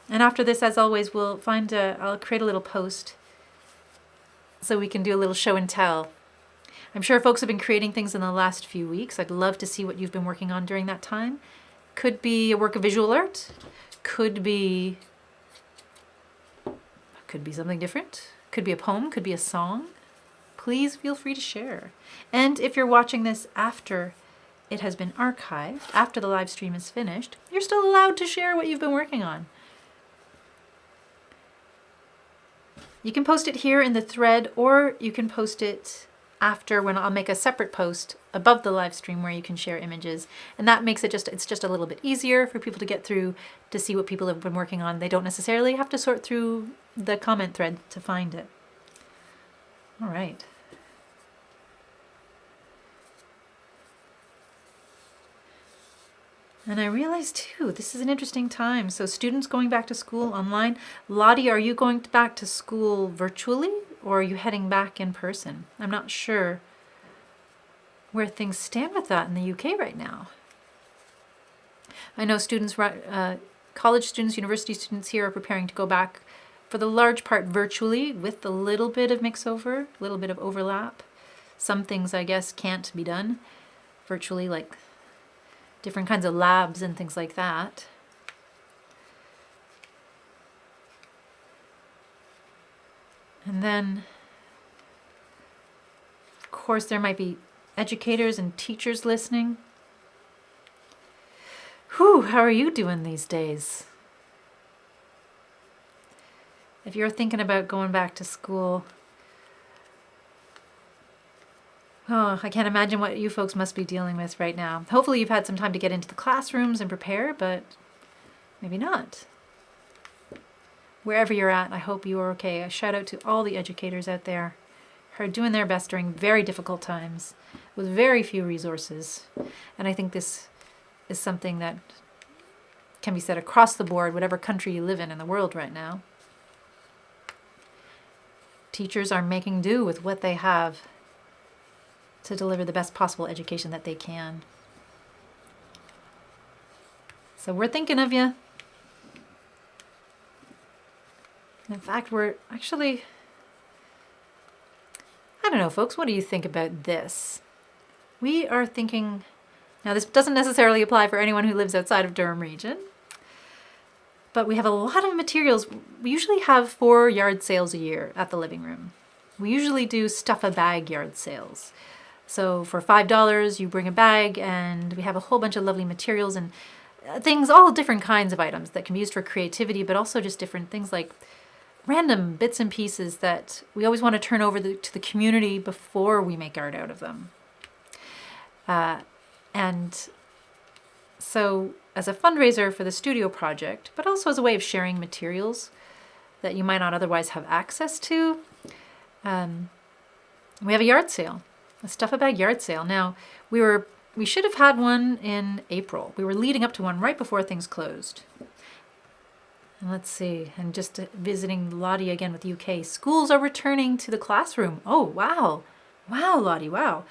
And after this, as always, I'll create a little post so we can do a little show and tell. I'm sure folks have been creating things in the last few weeks. I'd love to see what you've been working on during that time. Could be a work of visual art, could be something different, could be a poem, could be a song. Please feel free to share. And if you're watching this after it has been archived, after the live stream is finished, you're still allowed to share what you've been working on. You can post it here in the thread, or you can post it after, when I'll make a separate post above the live stream where you can share images. And that makes it's just a little bit easier for people to get through to see what people have been working on. They don't necessarily have to sort through the comment thread to find it. All right. And I realized too, this is an interesting time. So students going back to school online. Lottie, are you going back to school virtually, or are you heading back in person? I'm not sure where things stand with that in the UK right now. I know students, college students, university students here are preparing to go back for the large part virtually with a little bit of mix-over, a little bit of overlap. Some things, I guess, can't be done virtually, like different kinds of labs and things like that. And then, of course, there might be educators and teachers listening. Whew, how are you doing these days? If you're thinking about going back to school, oh, I can't imagine what you folks must be dealing with right now. Hopefully you've had some time to get into the classrooms and prepare, but maybe not. Wherever you're at, I hope you are okay. A shout out to all the educators out there who are doing their best during very difficult times with very few resources. And I think this is something that can be said across the board, whatever country you live in the world right now. Teachers are making do with what they have to deliver the best possible education that they can. So we're thinking of you. In fact, we're actually, I don't know, folks, what do you think about this? We are thinking, now this doesn't necessarily apply for anyone who lives outside of Durham region, but we have a lot of materials. We usually have 4 yard sales a year at the living room. we usually do stuff a bag yard sales. So for $5, you bring a bag, and we have a whole bunch of lovely materials and things, all different kinds of items that can be used for creativity, but also just different things like random bits and pieces that we always want to turn over to the community before we make art out of them. And so as a fundraiser for the studio project, but also as a way of sharing materials that you might not otherwise have access to, we have a yard sale, a Stuff a Bag yard sale. Now, we should have had one in April. We were leading up to one right before things closed. And let's see, and just visiting Lottie again with UK. Schools are returning to the classroom. Oh, wow. Wow, Lottie, wow.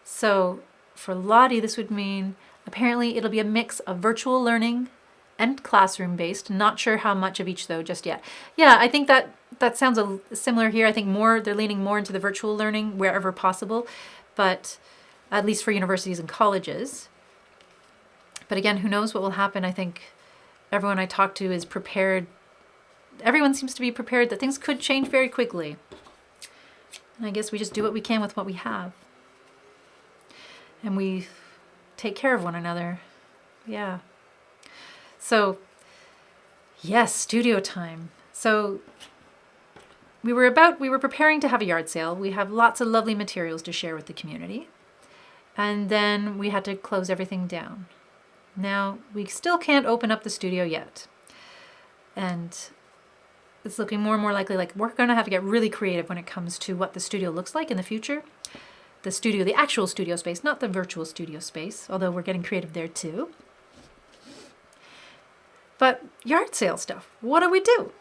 So for Lottie, this would mean apparently it'll be a mix of virtual learning and classroom-based. Not sure how much of each, though, just yet. Yeah, I think that sounds similar here. I think they're leaning more into the virtual learning wherever possible, but at least for universities and colleges. But again, who knows what will happen? I think everyone I talk to is prepared. Everyone seems to be prepared that things could change very quickly. And I guess we just do what we can with what we have. And we take care of one another. Yeah. So, yes, studio time. So we were preparing to have a yard sale. We have lots of lovely materials to share with the community. And then we had to close everything down. Now, we still can't open up the studio yet. And it's looking more and more likely like we're going to have to get really creative when it comes to what the studio looks like in the future. The actual studio space, not the virtual studio space, although we're getting creative there too. But yard sale stuff, what do we do?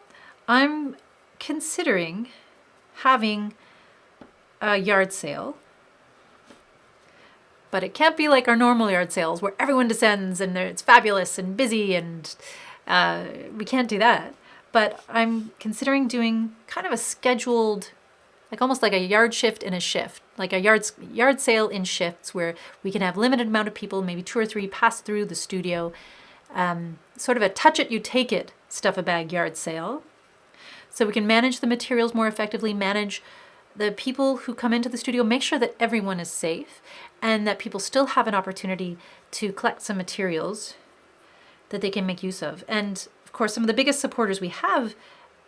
I'm considering having a yard sale, but it can't be like our normal yard sales where everyone descends and it's fabulous and busy, and we can't do that. But I'm considering doing kind of a scheduled, like almost like a yard shift in a shift, like a yard sale in shifts where we can have limited amount of people, maybe 2 or 3, pass through the studio. Sort of a touch it, you take it Stuff a Bag yard sale. So we can manage the materials more effectively, manage the people who come into the studio, make sure that everyone is safe and that people still have an opportunity to collect some materials that they can make use of. And of course, some of the biggest supporters we have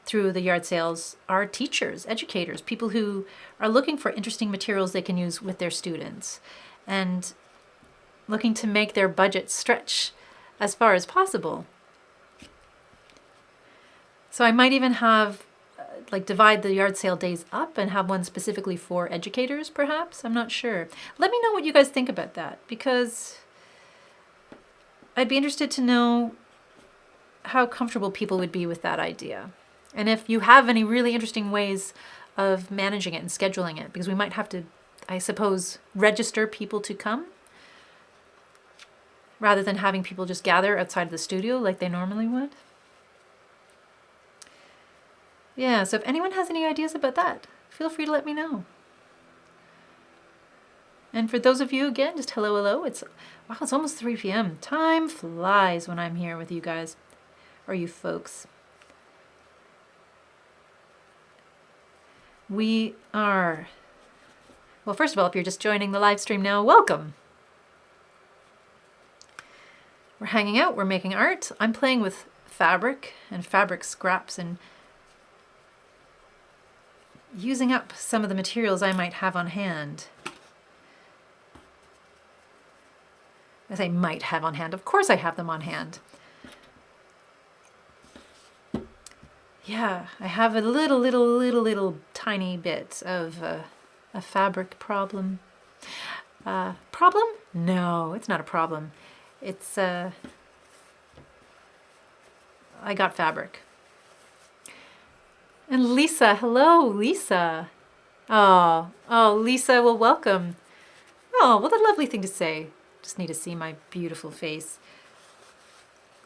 through the yard sales are teachers, educators, people who are looking for interesting materials they can use with their students and looking to make their budget stretch as far as possible. So I might even have divide the yard sale days up and have one specifically for educators, perhaps. I'm not sure. Let me know what you guys think about that, because I'd be interested to know how comfortable people would be with that idea. And if you have any really interesting ways of managing it and scheduling it, because we might have to, I suppose, register people to come rather than having people just gather outside of the studio like they normally would. Yeah, so if anyone has any ideas about that, feel free to let me know. And for those of you, again, just hello. It's almost 3 p.m. Time flies when I'm here with you guys, or you folks. We are, well, first of all, if you're just joining the live stream now, welcome. We're hanging out, we're making art. I'm playing with fabric and fabric scraps and using up some of the materials I might have on hand. I say might have on hand. Of course I have them on hand. Yeah, I have a little tiny bit of a fabric problem. Problem? No, it's not a problem. It's, I got fabric. And Lisa, hello, Lisa. Oh, Lisa, well, welcome. Oh, what a lovely thing to say. Just need to see my beautiful face.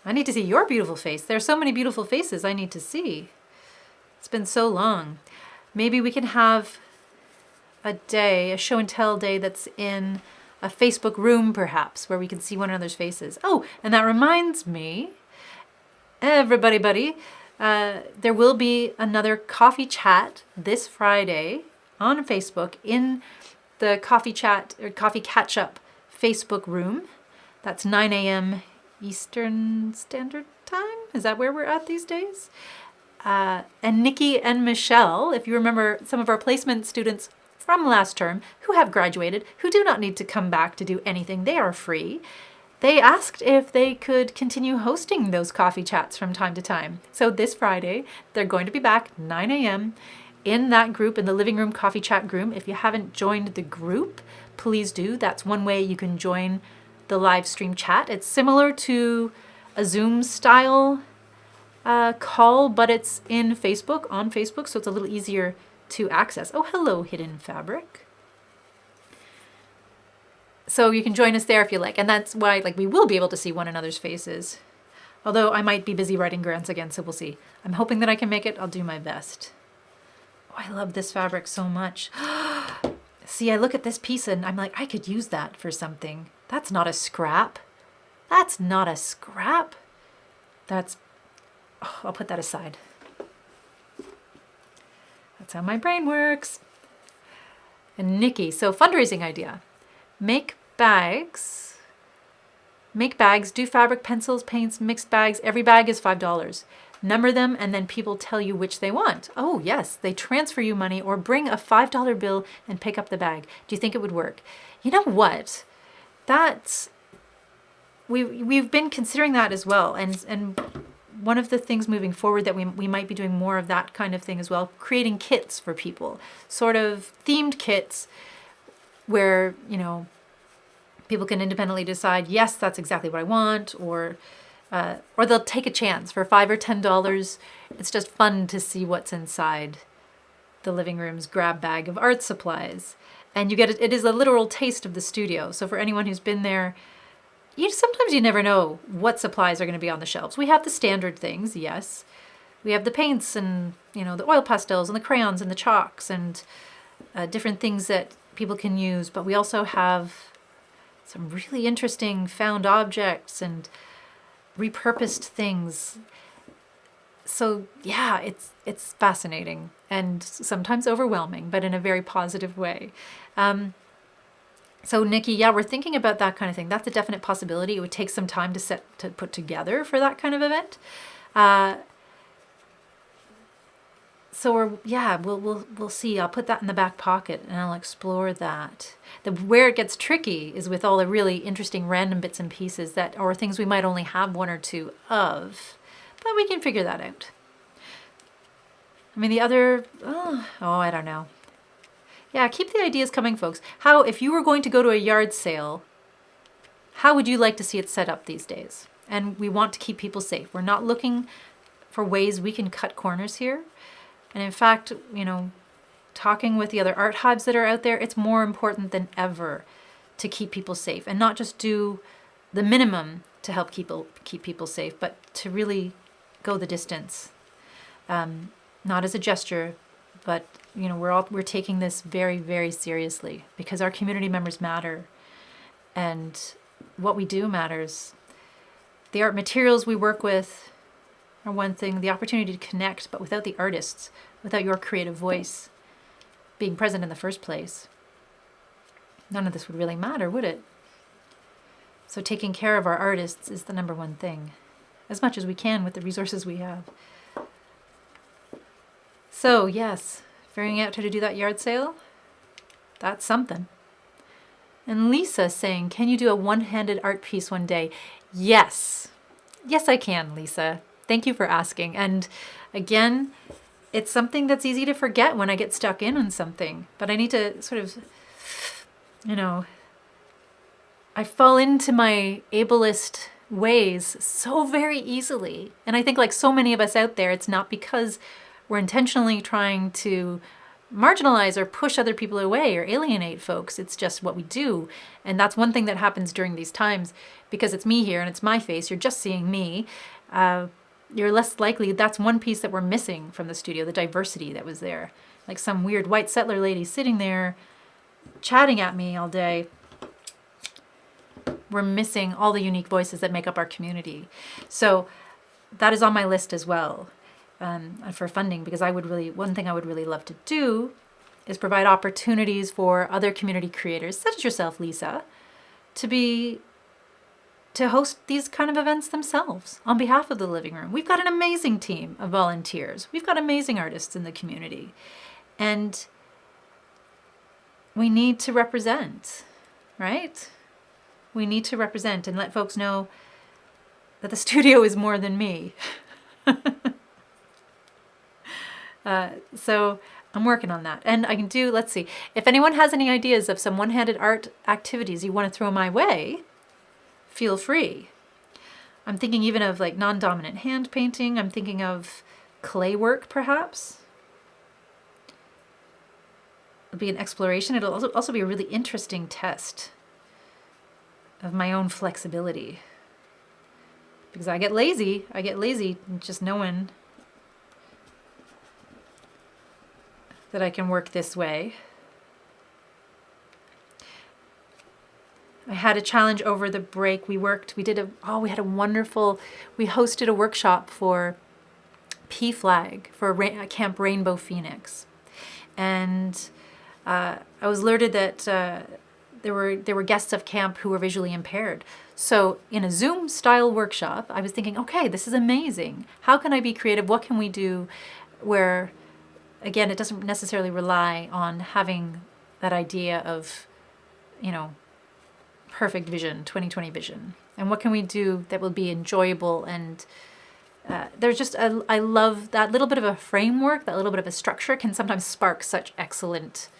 I need to see your beautiful face. There are so many beautiful faces I need to see. It's been so long. Maybe we can have a show and tell day that's in a Facebook room, perhaps, where we can see one another's faces. Oh, and that reminds me, everybody, buddy, There will be another coffee chat this Friday on Facebook in the coffee chat or coffee catch up Facebook room. That's 9 a.m. Eastern Standard Time. Is that where we're at these days? And Nikki and Michelle, if you remember some of our placement students from last term who have graduated, who do not need to come back to do anything, they are free. They asked if they could continue hosting those coffee chats from time to time. So this Friday, they're going to be back 9 a.m. in that group, in the Living Room Coffee Chat group. If you haven't joined the group, please do. That's one way you can join the live stream chat. It's similar to a Zoom style call, but it's in Facebook, on Facebook, so it's a little easier to access. Oh, hello, Hidden Fabric. So you can join us there if you like. And that's why we will be able to see one another's faces. Although I might be busy writing grants again, so we'll see. I'm hoping that I can make it. I'll do my best. Oh, I love this fabric so much. See, I look at this piece and I'm like, I could use that for something. That's not a scrap. That's not a scrap. That's, oh, I'll put that aside. That's how my brain works. And Nikki, so fundraising idea. Make bags, do fabric, pencils, paints, mixed bags. Every bag is $5. Number them and then people tell you which they want. Oh yes, they transfer you money or bring a $5 bill and pick up the bag. Do you think it would work? You know what? That's, we've been considering that as well. And one of the things moving forward that we might be doing more of that kind of thing as well, creating kits for people, sort of themed kits where, people can independently decide, yes, that's exactly what I want, or they'll take a chance for $5 or $10. It's just fun to see what's inside the living room's grab bag of art supplies. And you get it is a literal taste of the studio. So for anyone who's been there, sometimes you never know what supplies are going to be on the shelves. We have the standard things, yes. We have the paints and, the oil pastels and the crayons and the chalks and different things that people can use, but we also have some really interesting found objects and repurposed things. So yeah, it's fascinating and sometimes overwhelming, but in a very positive way. So Nikki, yeah, we're thinking about that kind of thing. That's a definite possibility. It would take some time to put together for that kind of event. So we'll see. I'll put that in the back pocket and I'll explore that. Where it gets tricky is with all the really interesting random bits and pieces or things we might only have one or two of, but we can figure that out. I mean, the other, I don't know. Yeah, keep the ideas coming, folks. If you were going to go to a yard sale, how would you like to see it set up these days? And we want to keep people safe. We're not looking for ways we can cut corners here. And in fact, talking with the other art hives that are out there, it's more important than ever to keep people safe and not just do the minimum to help keep people safe, but to really go the distance. Not as a gesture, but we're taking this very, very seriously because our community members matter and what we do matters. The art materials we work with are one thing, the opportunity to connect, but without the artists, without your creative voice being present in the first place, none of this would really matter, would it? So taking care of our artists is the number one thing, as much as we can with the resources we have. So yes, figuring out how to do that yard sale, that's something. And Lisa saying, can you do a one-handed art piece one day? Yes. Yes, I can, Lisa. Thank you for asking. And again, it's something that's easy to forget when I get stuck in on something, but I need to sort of, I fall into my ableist ways so very easily. And I think like so many of us out there, it's not because we're intentionally trying to marginalize or push other people away or alienate folks. It's just what we do. And that's one thing that happens during these times because it's me here and it's my face. You're just seeing me. You're less likely, that's one piece that we're missing from the studio, the diversity that was there. Like some weird white settler lady sitting there chatting at me all day. We're missing all the unique voices that make up our community. So that is on my list as well. for funding, because one thing I would really love to do is provide opportunities for other community creators, such as yourself, Lisa, to host these kind of events themselves on behalf of the Living Room. We've got an amazing team of volunteers. We've got amazing artists in the community. And we need to represent, right? We need to represent and let folks know that the studio is more than me. So I'm working on that. And I can do, let's see, if anyone has any ideas of some one-handed art activities you want to throw my way, feel free. I'm thinking even of like non-dominant hand painting. I'm thinking of clay work, perhaps. It'll be an exploration. It'll also be a really interesting test of my own flexibility. Because I get lazy just knowing that I can work this way. I had a challenge over the break. We hosted a workshop for P-Flag for Camp Rainbow Phoenix. And I was alerted that there were guests of camp who were visually impaired. So in a Zoom style workshop, I was thinking, okay, this is amazing. How can I be creative? What can we do where, again, it doesn't necessarily rely on having that idea of, perfect vision, 2020 vision. And what can we do that will be enjoyable? And I love that little bit of a framework, that little bit of a structure can sometimes spark such excellent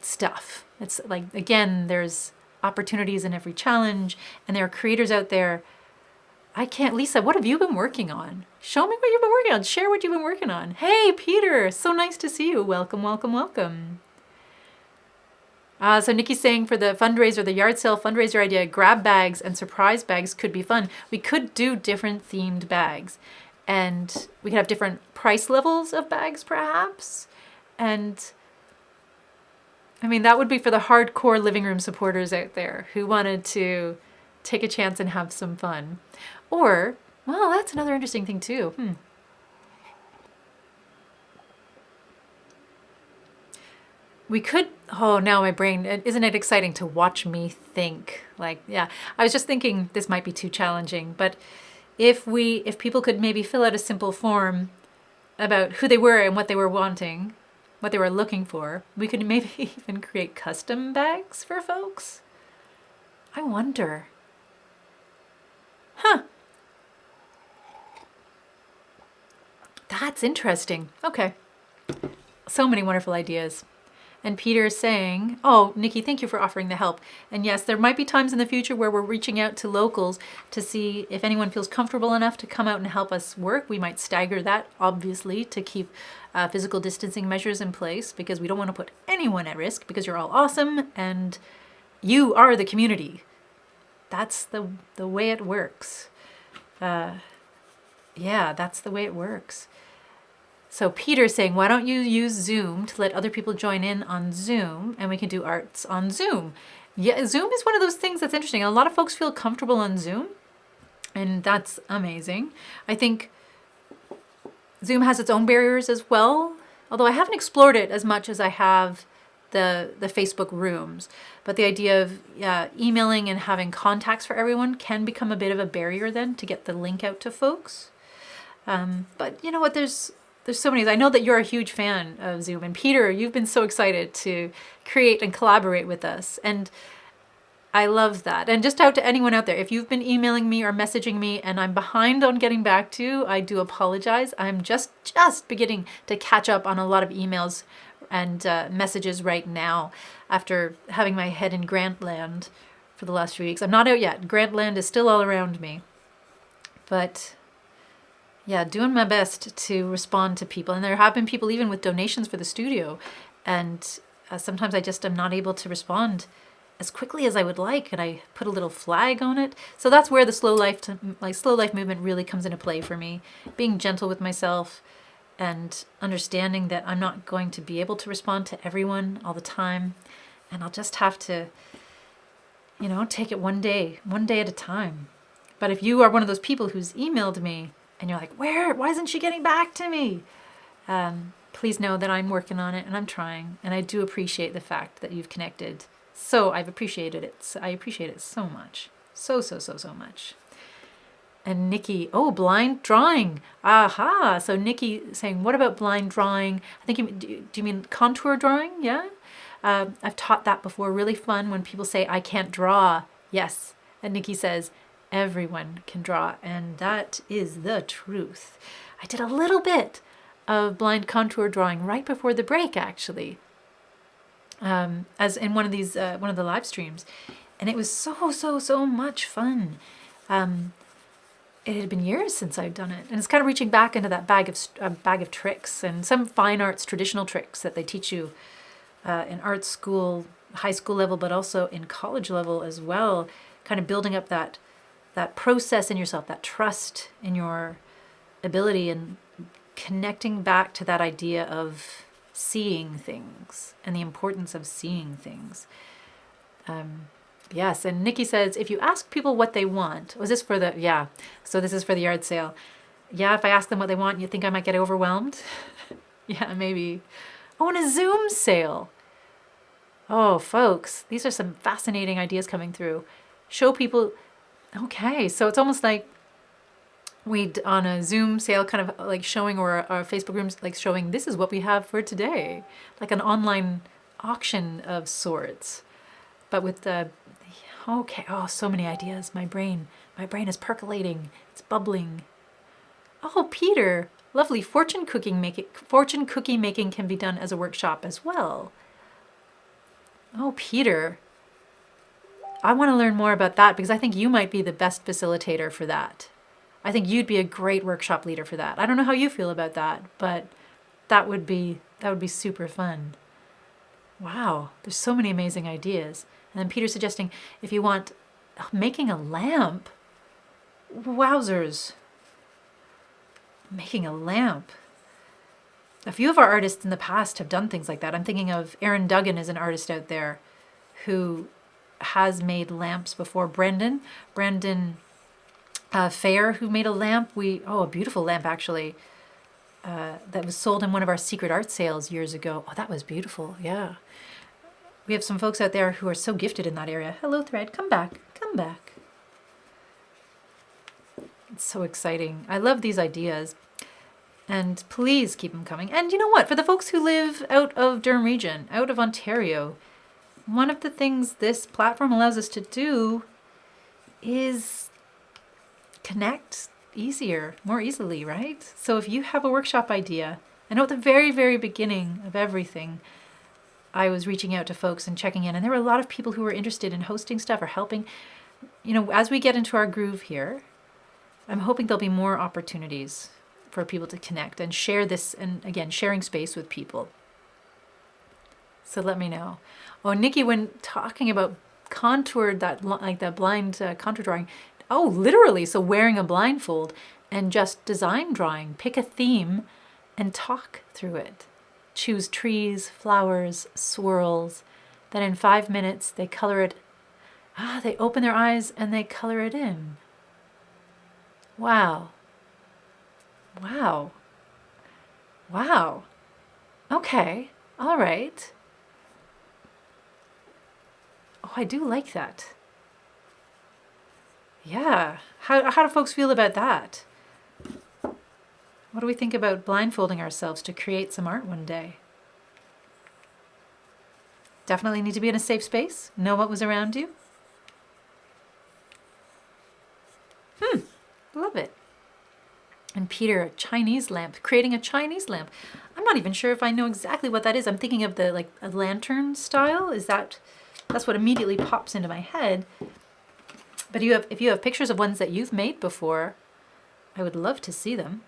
stuff. It's like, again, there's opportunities in every challenge, and there are creators out there. Lisa, what have you been working on? Show me what you've been working on. Share what you've been working on. Hey, Peter, so nice to see you. Welcome, welcome, welcome. So Nikki's saying for the fundraiser, the yard sale fundraiser idea, grab bags and surprise bags could be fun. We could do different themed bags, and we could have different price levels of bags perhaps. And I mean, that would be for the hardcore Living Room supporters out there who wanted to take a chance and have some fun. Or, well, that's another interesting thing too. We could, now my brain, isn't it exciting to watch me think? Like, yeah, I was just thinking this might be too challenging, but if people could maybe fill out a simple form about who they were and what they were wanting, what they were looking for, we could maybe even create custom bags for folks. I wonder. That's interesting. Okay. So many wonderful ideas. And Peter's saying, oh, Nikki, thank you for offering the help. And yes, there might be times in the future where we're reaching out to locals to see if anyone feels comfortable enough to come out and help us work. We might stagger that, obviously, to keep physical distancing measures in place, because we don't want to put anyone at risk, because you're all awesome and you are the community. That's the way it works. Yeah, that's the way it works. So Peter's saying, why don't you use Zoom to let other people join in on Zoom, and we can do arts on Zoom. Yeah, Zoom is one of those things that's interesting. A lot of folks feel comfortable on Zoom, and that's amazing. I think Zoom has its own barriers as well, although I haven't explored it as much as I have the Facebook rooms. But the idea of emailing and having contacts for everyone can become a bit of a barrier then to get the link out to folks. But you know what, there's so many. I know that you're a huge fan of Zoom, and Peter, you've been so excited to create and collaborate with us, and I love that. And just out to anyone out there, if you've been emailing me or messaging me and I'm behind on getting back to you, I do apologize. I'm just beginning to catch up on a lot of emails and messages right now after having my head in Grantland for the last few weeks. I'm not out yet. Grantland is still all around me, but yeah, doing my best to respond to people. And there have been people even with donations for the studio. And sometimes I just am not able to respond as quickly as I would like. And I put a little flag on it. So that's where the slow life movement really comes into play for me. Being gentle with myself and understanding that I'm not going to be able to respond to everyone all the time. And I'll just have to, take it one day at a time. But if you are one of those people who's emailed me and you're like, why isn't she getting back to me? Please know that I'm working on it and I'm trying, and I do appreciate the fact that you've connected. So I've appreciated it. I appreciate it so much. So much. And Nikki, oh, blind drawing. Aha. So Nikki saying, what about blind drawing? I think do you mean contour drawing? Yeah. I've taught that before. Really fun when people say, I can't draw. Yes. And Nikki says, everyone can draw. And that is the truth. I did a little bit of blind contour drawing right before the break, actually, as in one of the live streams. And it was so much fun. It had been years since I'd done it, and it's kind of reaching back into that bag of tricks and some fine arts traditional tricks that they teach you in art school, high school level, but also in college level as well. Kind of building up that process in yourself, that trust in your ability, and connecting back to that idea of seeing things and the importance of seeing things. Yes, and Nikki says, if you ask people what they want, was this for the, yeah, so this is for the yard sale. Yeah, if I ask them what they want, you think I might get overwhelmed? Yeah, maybe. Oh, and a Zoom sale. Oh, folks, these are some fascinating ideas coming through. Show people, okay, so it's almost like we'd on a Zoom sale, kind of like showing, or our Facebook rooms, like showing, this is what we have for today. Like an online auction of sorts. But with the, okay, oh, so many ideas. My brain is percolating. It's bubbling. Oh, Peter, lovely. Fortune cookie making can be done as a workshop as well. Oh, Peter, I want to learn more about that, because I think you might be the best facilitator for that. I think you'd be a great workshop leader for that. I don't know how you feel about that, but that would be super fun. Wow, there's so many amazing ideas. And then Peter's suggesting, if you want making a lamp, wowzers, making a lamp. A few of our artists in the past have done things like that. I'm thinking of Aaron Duggan is an artist out there who has made lamps before. Brandon Fair, who made a lamp. A beautiful lamp actually, that was sold in one of our secret art sales years ago. Oh, that was beautiful. Yeah. We have some folks out there who are so gifted in that area. Hello, Thread. Come back. Come back. It's so exciting. I love these ideas. And please keep them coming. And you know what? For the folks who live out of Durham region, out of Ontario, one of the things this platform allows us to do is connect more easily, right? So if you have a workshop idea, I know at the very, very beginning of everything, I was reaching out to folks and checking in, and there were a lot of people who were interested in hosting stuff or helping. As we get into our groove here, I'm hoping there'll be more opportunities for people to connect and share this, and again, sharing space with people. So let me know. Oh, Nikki, when talking about contoured, that blind contour drawing, oh, literally, so wearing a blindfold and just design drawing, pick a theme and talk through it. Choose trees, flowers, swirls. Then in 5 minutes, they color it. They open their eyes and they color it in. Wow. Wow. Wow. Okay. All right. Oh, I do like that. Yeah. How do folks feel about that? What do we think about blindfolding ourselves to create some art one day? Definitely need to be in a safe space. Know what was around you. Love it. And Peter, a Chinese lamp, creating a Chinese lamp. I'm not even sure if I know exactly what that is. I'm thinking of a lantern style. That's what immediately pops into my head. But if you have pictures of ones that you've made before, I would love to see them.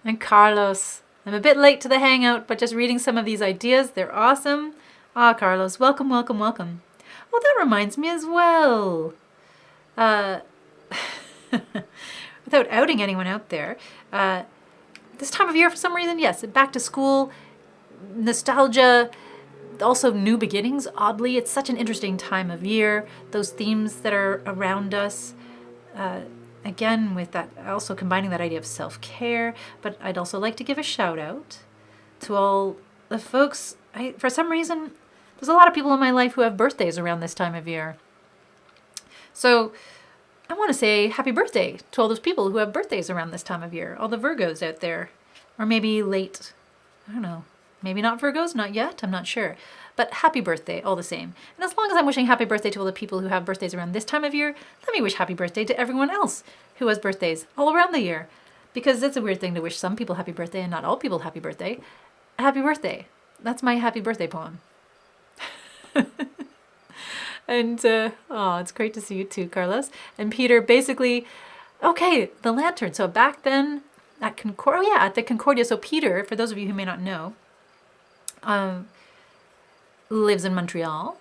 And Carlos, I'm a bit late to the hangout, but just reading some of these ideas, they're awesome. Carlos, welcome, welcome, welcome. Oh, that reminds me as well. Without outing anyone out there, this time of year, for some reason, yes, back to school, nostalgia, also new beginnings. Oddly, it's such an interesting time of year. Those themes that are around us, again, with that, also combining that idea of self-care, but I'd also like to give a shout out to all the folks. For some reason, there's a lot of people in my life who have birthdays around this time of year. So I want to say happy birthday to all those people who have birthdays around this time of year, all the Virgos out there, or maybe late, I don't know, maybe not Virgos, not yet, I'm not sure. But happy birthday all the same. And as long as I'm wishing happy birthday to all the people who have birthdays around this time of year, let me wish happy birthday to everyone else who has birthdays all around the year. Because it's a weird thing to wish some people happy birthday and not all people happy birthday. Happy birthday. That's my happy birthday poem. And, it's great to see you too, Carlos. And Peter, basically, okay, the lantern. So back then at at the Concordia. So Peter, for those of you who may not know, lives in Montreal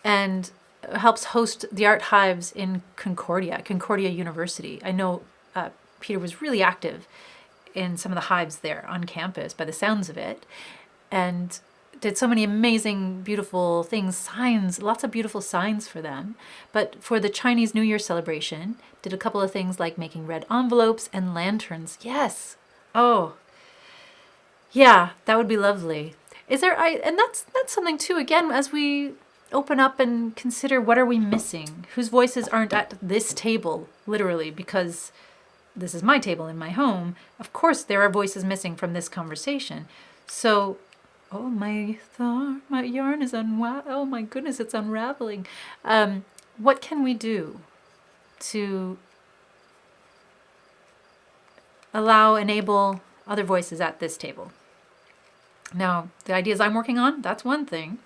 and helps host the art hives in Concordia University. I know Peter was really active in some of the hives there on campus by the sounds of it, and did so many amazing, beautiful things, signs, lots of beautiful signs for them. But for the Chinese New Year celebration, did a couple of things like making red envelopes and lanterns. Yes. Oh, yeah, that would be lovely. And that's something too, again, as we open up and consider what are we missing, whose voices aren't at this table, literally, because this is my table in my home. Of course, there are voices missing from this conversation. So, oh, my yarn is oh my goodness, it's unraveling. What can we do to enable other voices at this table? Now, the ideas I'm working on, that's one thing.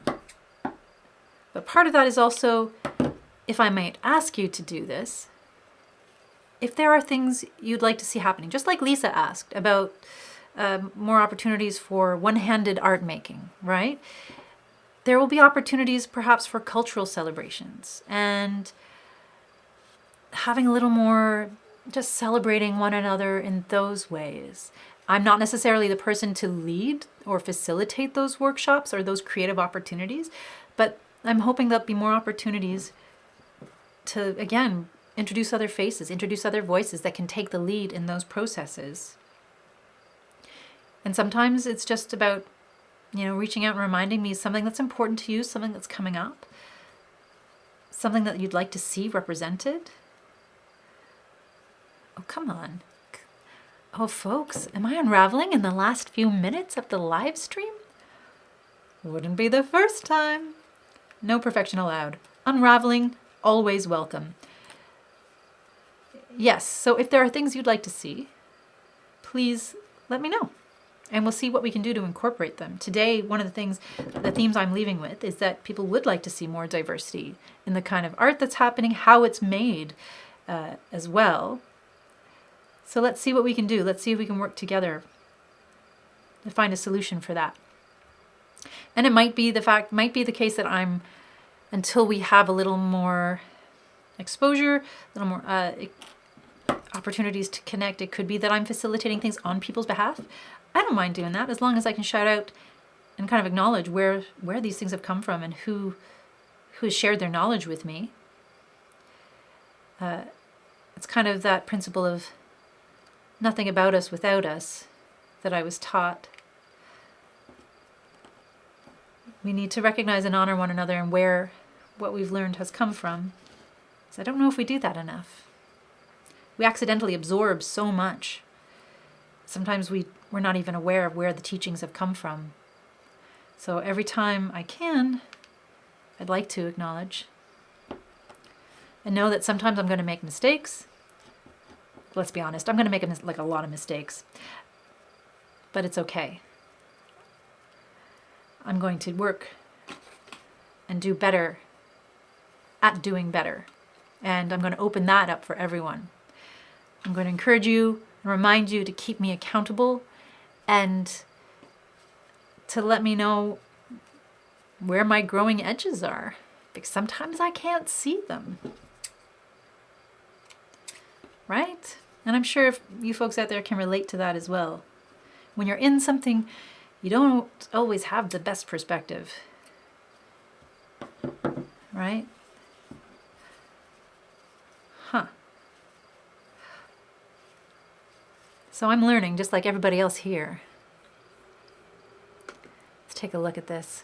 But part of that is also, if I might ask you to do this, if there are things you'd like to see happening, just like Lisa asked about more opportunities for one-handed art making, right? There will be opportunities perhaps for cultural celebrations and having a little more, just celebrating one another in those ways. I'm not necessarily the person to lead or facilitate those workshops or those creative opportunities, but I'm hoping there'll be more opportunities to, again, introduce other faces, introduce other voices that can take the lead in those processes. And sometimes it's just about, reaching out and reminding me something that's important to you, something that's coming up, something that you'd like to see represented. Oh, come on. Oh, folks, am I unraveling in the last few minutes of the live stream? Wouldn't be the first time. No perfection allowed. Unraveling, always welcome. Yes, so if there are things you'd like to see, please let me know. And we'll see what we can do to incorporate them. Today, one of the themes I'm leaving with is that people would like to see more diversity in the kind of art that's happening, how it's made as well. So let's see what we can do. Let's see if we can work together to find a solution for that. And it might be the case that until we have a little more exposure, a little more opportunities to connect, it could be that I'm facilitating things on people's behalf. I don't mind doing that as long as I can shout out and kind of acknowledge where these things have come from and who has shared their knowledge with me. It's kind of that principle of nothing about us without us that I was taught. We need to recognize and honor one another and where what we've learned has come from. So I don't know if we do that enough. We accidentally absorb so much. Sometimes we're not even aware of where the teachings have come from. So every time I can, I'd like to acknowledge and know that sometimes I'm going to make mistakes. Let's be honest, I'm going to make a lot of mistakes. But it's okay. I'm going to work and do better at doing better. And I'm going to open that up for everyone. I'm going to encourage you and remind you to keep me accountable and to let me know where my growing edges are, because sometimes I can't see them. Right? And I'm sure if you folks out there can relate to that as well. When you're in something, you don't always have the best perspective. Right? So I'm learning just like everybody else here. Let's take a look at this.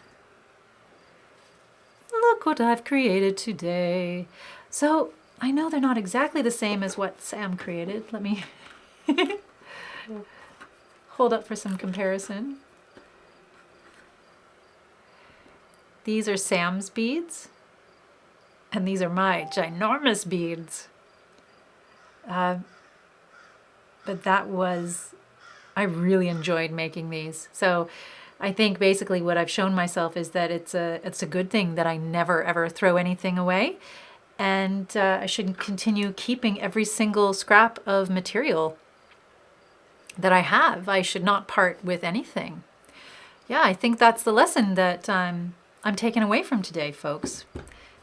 Look what I've created today. So I know they're not exactly the same as what Sam created. Let me hold up for some comparison. These are Sam's beads, and these are my ginormous beads. But I really enjoyed making these. So I think basically what I've shown myself is that it's a good thing that I never ever throw anything away. And I should continue keeping every single scrap of material that I have. I should not part with anything. Yeah, I think that's the lesson that I'm taking away from today, folks.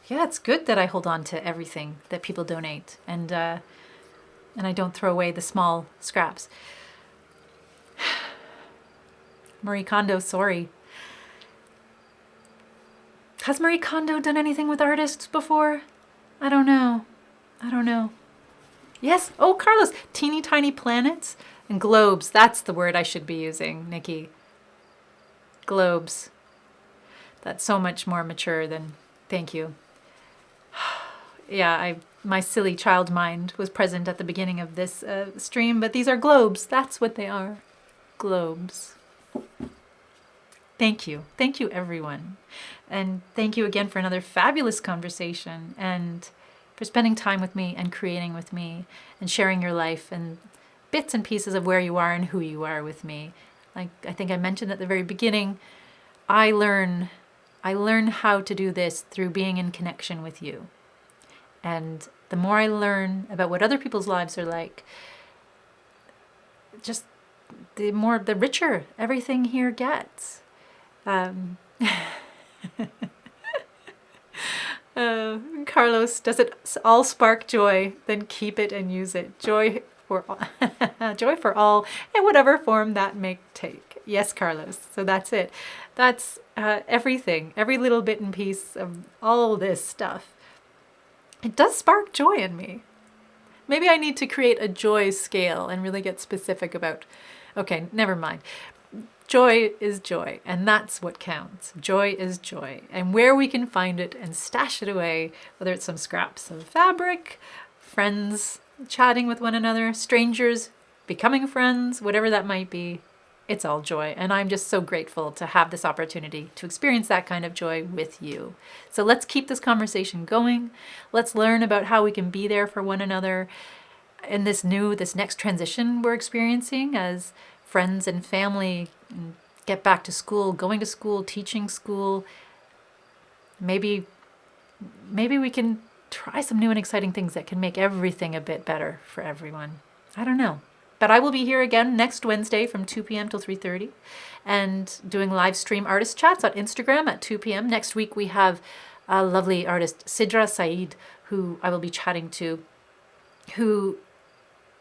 Yeah, it's good that I hold on to everything that people donate, and I don't throw away the small scraps. Marie Kondo, sorry. Has Marie Kondo done anything with artists before? I don't know. Yes. Oh, Carlos, teeny tiny planets and globes. That's the word I should be using, Nikki. Globes. That's so much more mature than thank you. Yeah, my silly child mind was present at the beginning of this stream, but these are globes. That's what they are. Globes. Thank you. Thank you, everyone. And thank you again for another fabulous conversation and for spending time with me and creating with me and sharing your life and bits and pieces of where you are and who you are with me. Like I think I mentioned at the very beginning, I learn how to do this through being in connection with you. And the more I learn about what other people's lives are like, just the richer everything here gets. Carlos, does it all spark joy? Then keep it and use it. Joy for all, joy for all, in whatever form that may take. Yes, Carlos. So that's it. That's everything. Every little bit and piece of all this stuff. It does spark joy in me. Maybe I need to create a joy scale and really get specific about. Okay, never mind. Joy is joy, and that's what counts. Joy is joy. And where we can find it and stash it away, whether it's some scraps of fabric, friends chatting with one another, strangers becoming friends, whatever that might be, it's all joy. And I'm just so grateful to have this opportunity to experience that kind of joy with you. So let's keep this conversation going. Let's learn about how we can be there for one another in this next transition we're experiencing as friends and family get back to school, going to school, teaching school. Maybe we can try some new and exciting things that can make everything a bit better for everyone. I don't know. But I will be here again next Wednesday from 2 p.m. till 3:30 and doing live stream artist chats on Instagram at 2 p.m. Next week we have a lovely artist, Sidra Saeed, who I will be chatting to, who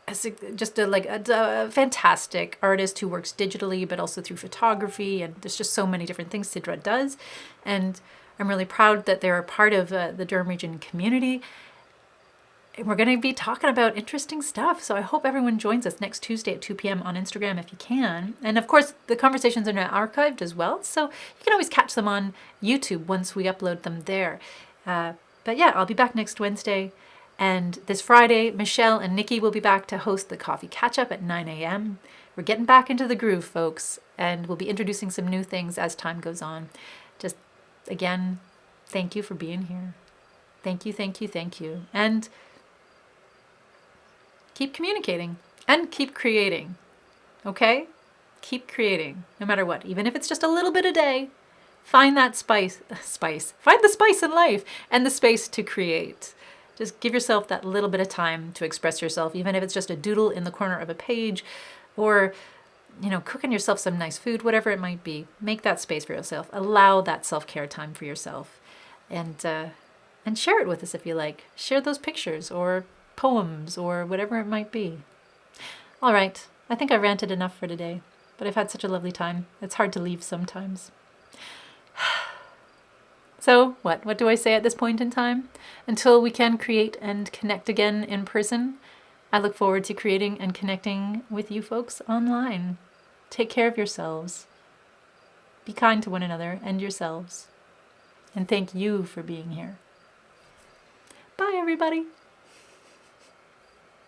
is just a fantastic artist who works digitally but also through photography, and there's just so many different things Sidra does. And I'm really proud that they're a part of the Durham Region community. And we're going to be talking about interesting stuff. So I hope everyone joins us next Tuesday at 2 p.m. on Instagram if you can. And of course, the conversations are now archived as well. So you can always catch them on YouTube once we upload them there. But yeah, I'll be back next Wednesday. And this Friday, Michelle and Nikki will be back to host the Coffee Catch-Up at 9 a.m. We're getting back into the groove, folks. And we'll be introducing some new things as time goes on. Just, again, thank you for being here. Thank you, thank you, thank you. And keep communicating and keep creating, okay? Keep creating, no matter what. Even if it's just a little bit a day, find that spice. Find the spice in life and the space to create. Just give yourself that little bit of time to express yourself, even if it's just a doodle in the corner of a page or, cooking yourself some nice food, whatever it might be. Make that space for yourself. Allow that self-care time for yourself and share it with us if you like. Share those pictures or poems or whatever it might be. All right. I think I ranted enough for today, but I've had such a lovely time. It's hard to leave sometimes. So what do I say at this point in time? Until we can create and connect again in person, I look forward to creating and connecting with you folks online. Take care of yourselves. Be kind to one another and yourselves. And thank you for being here. Bye, everybody.